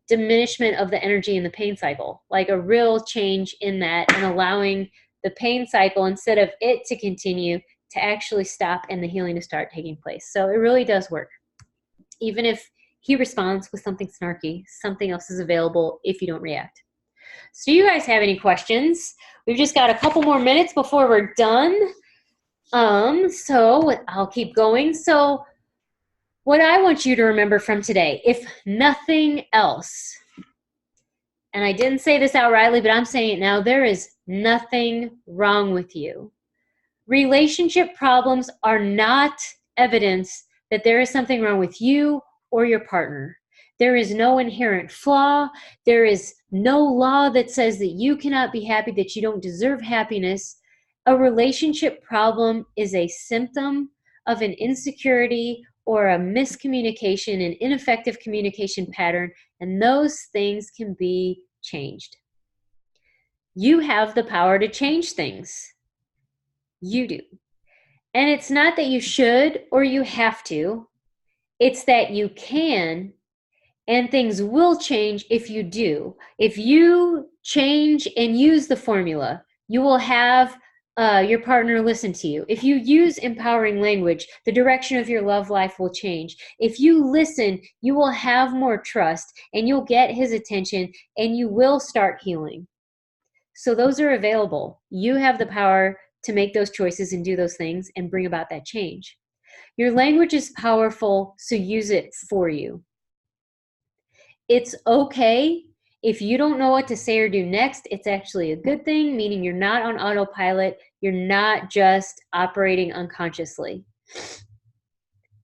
diminishment of the energy in the pain cycle, like a real change in that and allowing the pain cycle, instead of it to continue, to actually stop and the healing to start taking place. So it really does work. Even if he responds with something snarky, something else is available if you don't react. So do you guys have any questions? We've just got a couple more minutes before we're done. So I'll keep going. So what I want you to remember from today, if nothing else, and I didn't say this outrightly, but I'm saying it now, there is nothing wrong with you. Relationship problems are not evidence that there is something wrong with you or your partner. There is no inherent flaw. There is no law that says that you cannot be happy, that you don't deserve happiness. A relationship problem is a symptom of an insecurity or a miscommunication, an ineffective communication pattern, and those things can be changed. You have the power to change things. You do. And it's not that you should or you have to. It's that you can, and things will change if you do. If you change and use the formula, you will have your partner listen to you. If you use empowering language, the direction of your love life will change. If you listen, you will have more trust and you'll get his attention and you will start healing. So those are available. You have the power to make those choices and do those things and bring about that change. Your language is powerful, so use it for you. It's okay if you don't know what to say or do next. It's actually a good thing, meaning you're not on autopilot. You're not just operating unconsciously.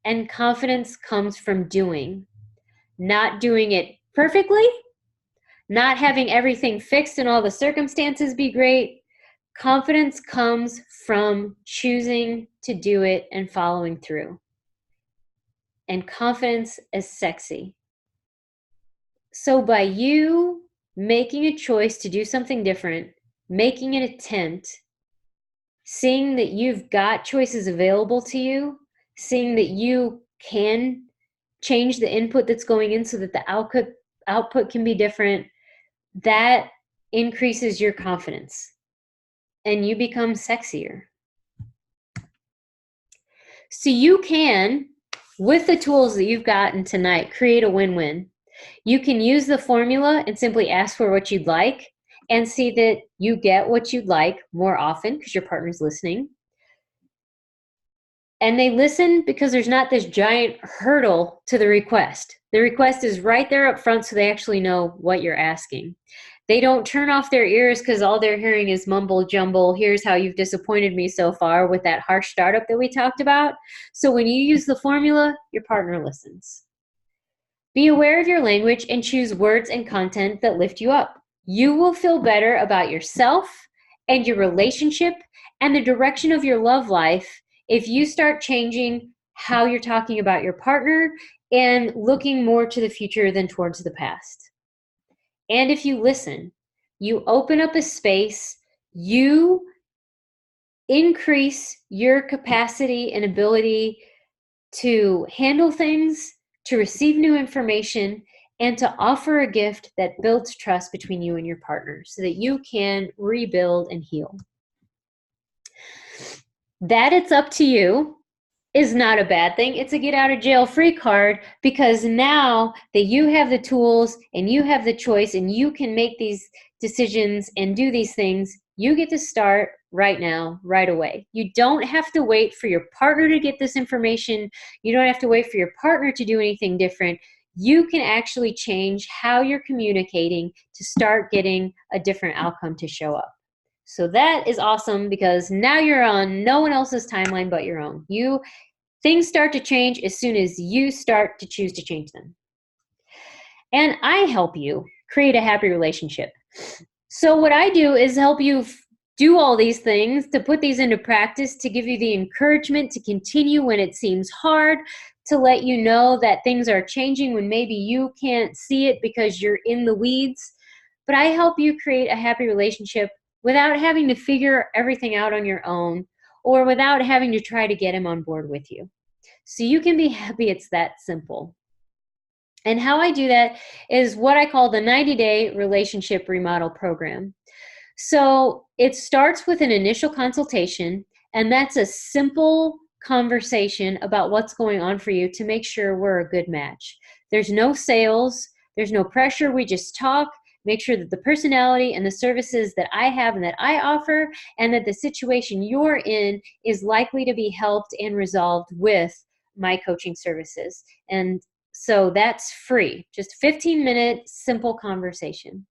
And confidence comes from doing, not doing it perfectly, not having everything fixed and all the circumstances be great. Confidence comes from choosing to do it and following through. And confidence is sexy. So by you making a choice to do something different, making an attempt, seeing that you've got choices available to you, seeing that you can change the input that's going in so that the output can be different, that increases your confidence and you become sexier. So you can, with the tools that you've gotten tonight, create a win-win. You can use the formula and simply ask for what you'd like and see that you get what you'd like more often because your partner's listening. And they listen because there's not this giant hurdle to the request. The request is right there up front so they actually know what you're asking. They don't turn off their ears because all they're hearing is mumble jumble. Here's how you've disappointed me so far with that harsh startup that we talked about. So when you use the formula, your partner listens. Be aware of your language and choose words and content that lift you up. You will feel better about yourself and your relationship and the direction of your love life if you start changing how you're talking about your partner and looking more to the future than towards the past. And if you listen, you open up a space, you increase your capacity and ability to handle things, to receive new information, and to offer a gift that builds trust between you and your partner so that you can rebuild and heal. That it's up to you is not a bad thing. It's a get out of jail free card because now that you have the tools and you have the choice and you can make these decisions and do these things, you get to start right now, right away. You don't have to wait for your partner to get this information. You don't have to wait for your partner to do anything different. You can actually change how you're communicating to start getting a different outcome to show up. So that is awesome because now you're on no one else's timeline but your own. Things start to change as soon as you start to choose to change them. And I help you create a happy relationship. So what I do is help you do all these things, to put these into practice, to give you the encouragement to continue when it seems hard, to let you know that things are changing when maybe you can't see it because you're in the weeds. But I help you create a happy relationship without having to figure everything out on your own or without having to try to get him on board with you. So you can be happy. It's that simple. And how I do that is what I call the 90-day relationship remodel program. So it starts with an initial consultation, and that's a simple conversation about what's going on for you to make sure we're a good match. There's no sales, there's no pressure. We just talk, make sure that the personality and the services that I have and that I offer and that the situation you're in is likely to be helped and resolved with my coaching services. And so that's free, just a 15-minute simple conversation.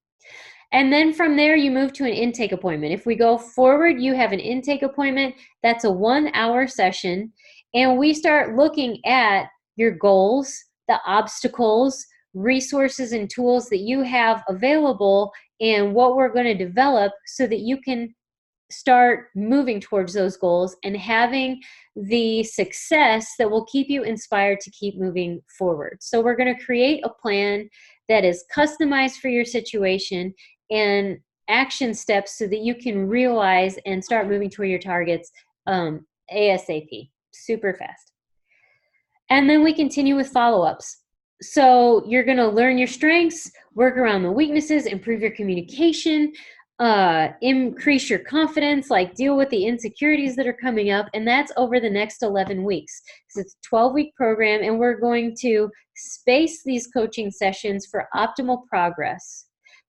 And then from there, you move to an intake appointment. If we go forward, you have an intake appointment. That's a 1-hour session. And we start looking at your goals, the obstacles, resources and tools that you have available, and what we're going to develop so that you can start moving towards those goals and having the success that will keep you inspired to keep moving forward. So we're going to create a plan that is customized for your situation and action steps so that you can realize and start moving toward your targets ASAP, super fast. And then we continue with follow-ups. So you're going to learn your strengths, work around the weaknesses, improve your communication, increase your confidence, like deal with the insecurities that are coming up, and that's over the next 11 weeks. So it's a 12-week program, and we're going to space these coaching sessions for optimal progress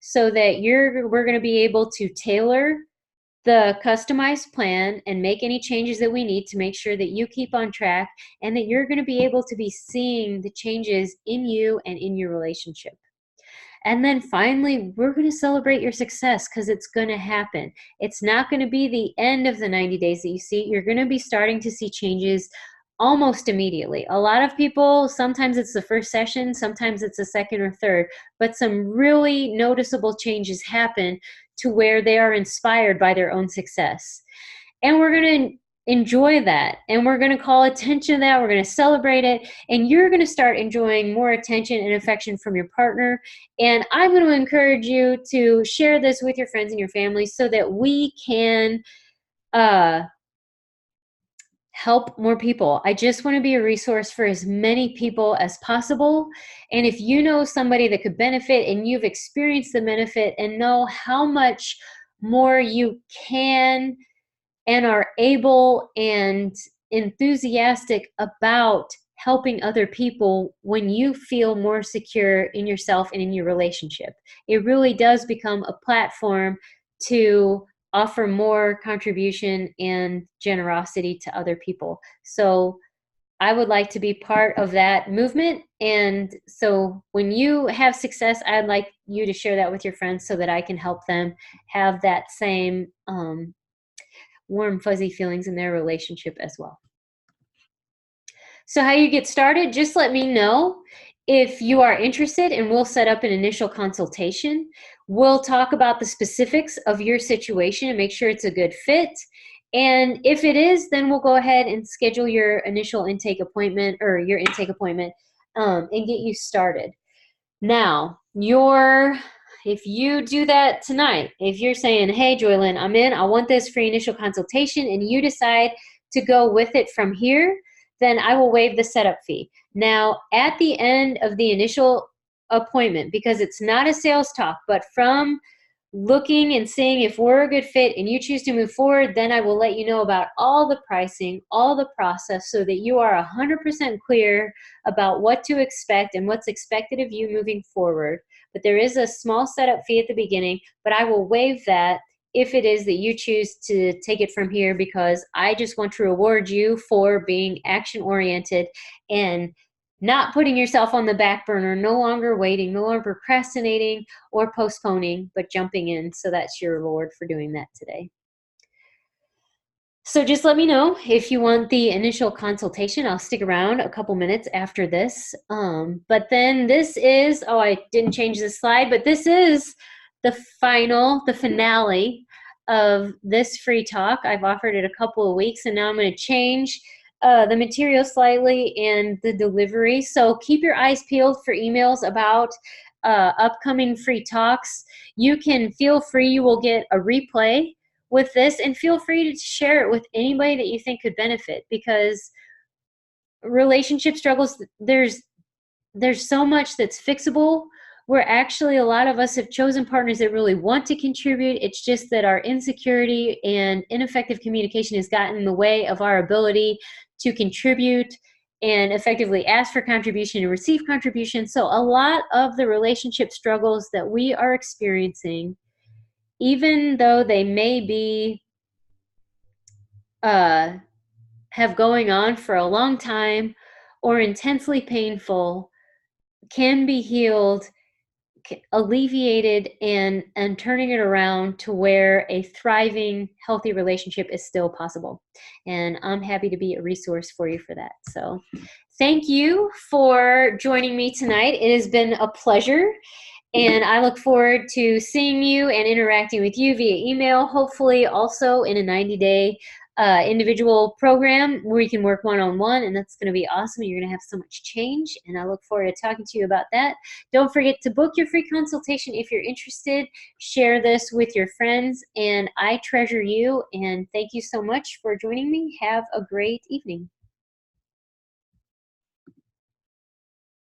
so that we're going to be able to tailor the customized plan and make any changes that we need to make sure that you keep on track and that you're going to be able to be seeing the changes in you and in your relationship. And then finally, we're going to celebrate your success because it's going to happen. It's not going to be the end of the 90 days that you see. You're going to be starting to see changes almost immediately. A lot of people, sometimes it's the first session, sometimes it's the second or third, but some really noticeable changes happen to where they are inspired by their own success. And we're going to enjoy that, and we're going to call attention to that. We're going to celebrate it, and you're going to start enjoying more attention and affection from your partner. And I'm going to encourage you to share this with your friends and your family so that we can help more people. I just want to be a resource for as many people as possible. And if you know somebody that could benefit and you've experienced the benefit and know how much more you can and are able and enthusiastic about helping other people when you feel more secure in yourself and in your relationship, it really does become a platform to offer more contribution and generosity to other people. So I would like to be part of that movement. And so when you have success, I'd like you to share that with your friends so that I can help them have that same warm, fuzzy feelings in their relationship as well. So how you get started, just let me know if you are interested, and we'll set up an initial consultation. We'll talk about the specifics of your situation and make sure it's a good fit. And if it is, then we'll go ahead and schedule your initial intake appointment, or your intake appointment, and get you started. Now, if you do that tonight, if you're saying, hey, JOYLYN, I'm in, I want this free initial consultation, and you decide to go with it from here, then I will waive the setup fee. Now, at the end of the initial appointment, because it's not a sales talk, but from looking and seeing if we're a good fit and you choose to move forward, then I will let you know about all the pricing, all the process, so that you are 100% clear about what to expect and what's expected of you moving forward. But there is a small setup fee at the beginning, but I will waive that if it is that you choose to take it from here, because I just want to reward you for being action-oriented and not putting yourself on the back burner, no longer waiting, no longer procrastinating or postponing, but jumping in. So that's your reward for doing that today. So just let me know if you want the initial consultation. I'll stick around a couple minutes after this. But then this is, oh, I didn't change the slide, but this is the finale of this free talk. I've offered it a couple of weeks, and now I'm going to change the material slightly and the delivery. So keep your eyes peeled for emails about upcoming free talks. You can feel free, you will get a replay with this, and feel free to share it with anybody that you think could benefit, because relationship struggles, there's so much that's fixable, where actually a lot of us have chosen partners that really want to contribute. It's just that our insecurity and ineffective communication has gotten in the way of our ability to contribute and effectively ask for contribution and receive contribution. So a lot of the relationship struggles that we are experiencing, even though they may be have going on for a long time or intensely painful, can be healed, alleviated, and turning it around to where a thriving, healthy relationship is still possible. And I'm happy to be a resource for you for that. So thank you for joining me tonight. It has been a pleasure. And I look forward to seeing you and interacting with you via email, hopefully also in a 90-day individual program where you can work one-on-one, and that's going to be awesome. You're going to have so much change, and I look forward to talking to you about that. Don't forget to book your free consultation if you're interested. Share this with your friends, and I treasure you, and thank you so much for joining me. Have a great evening.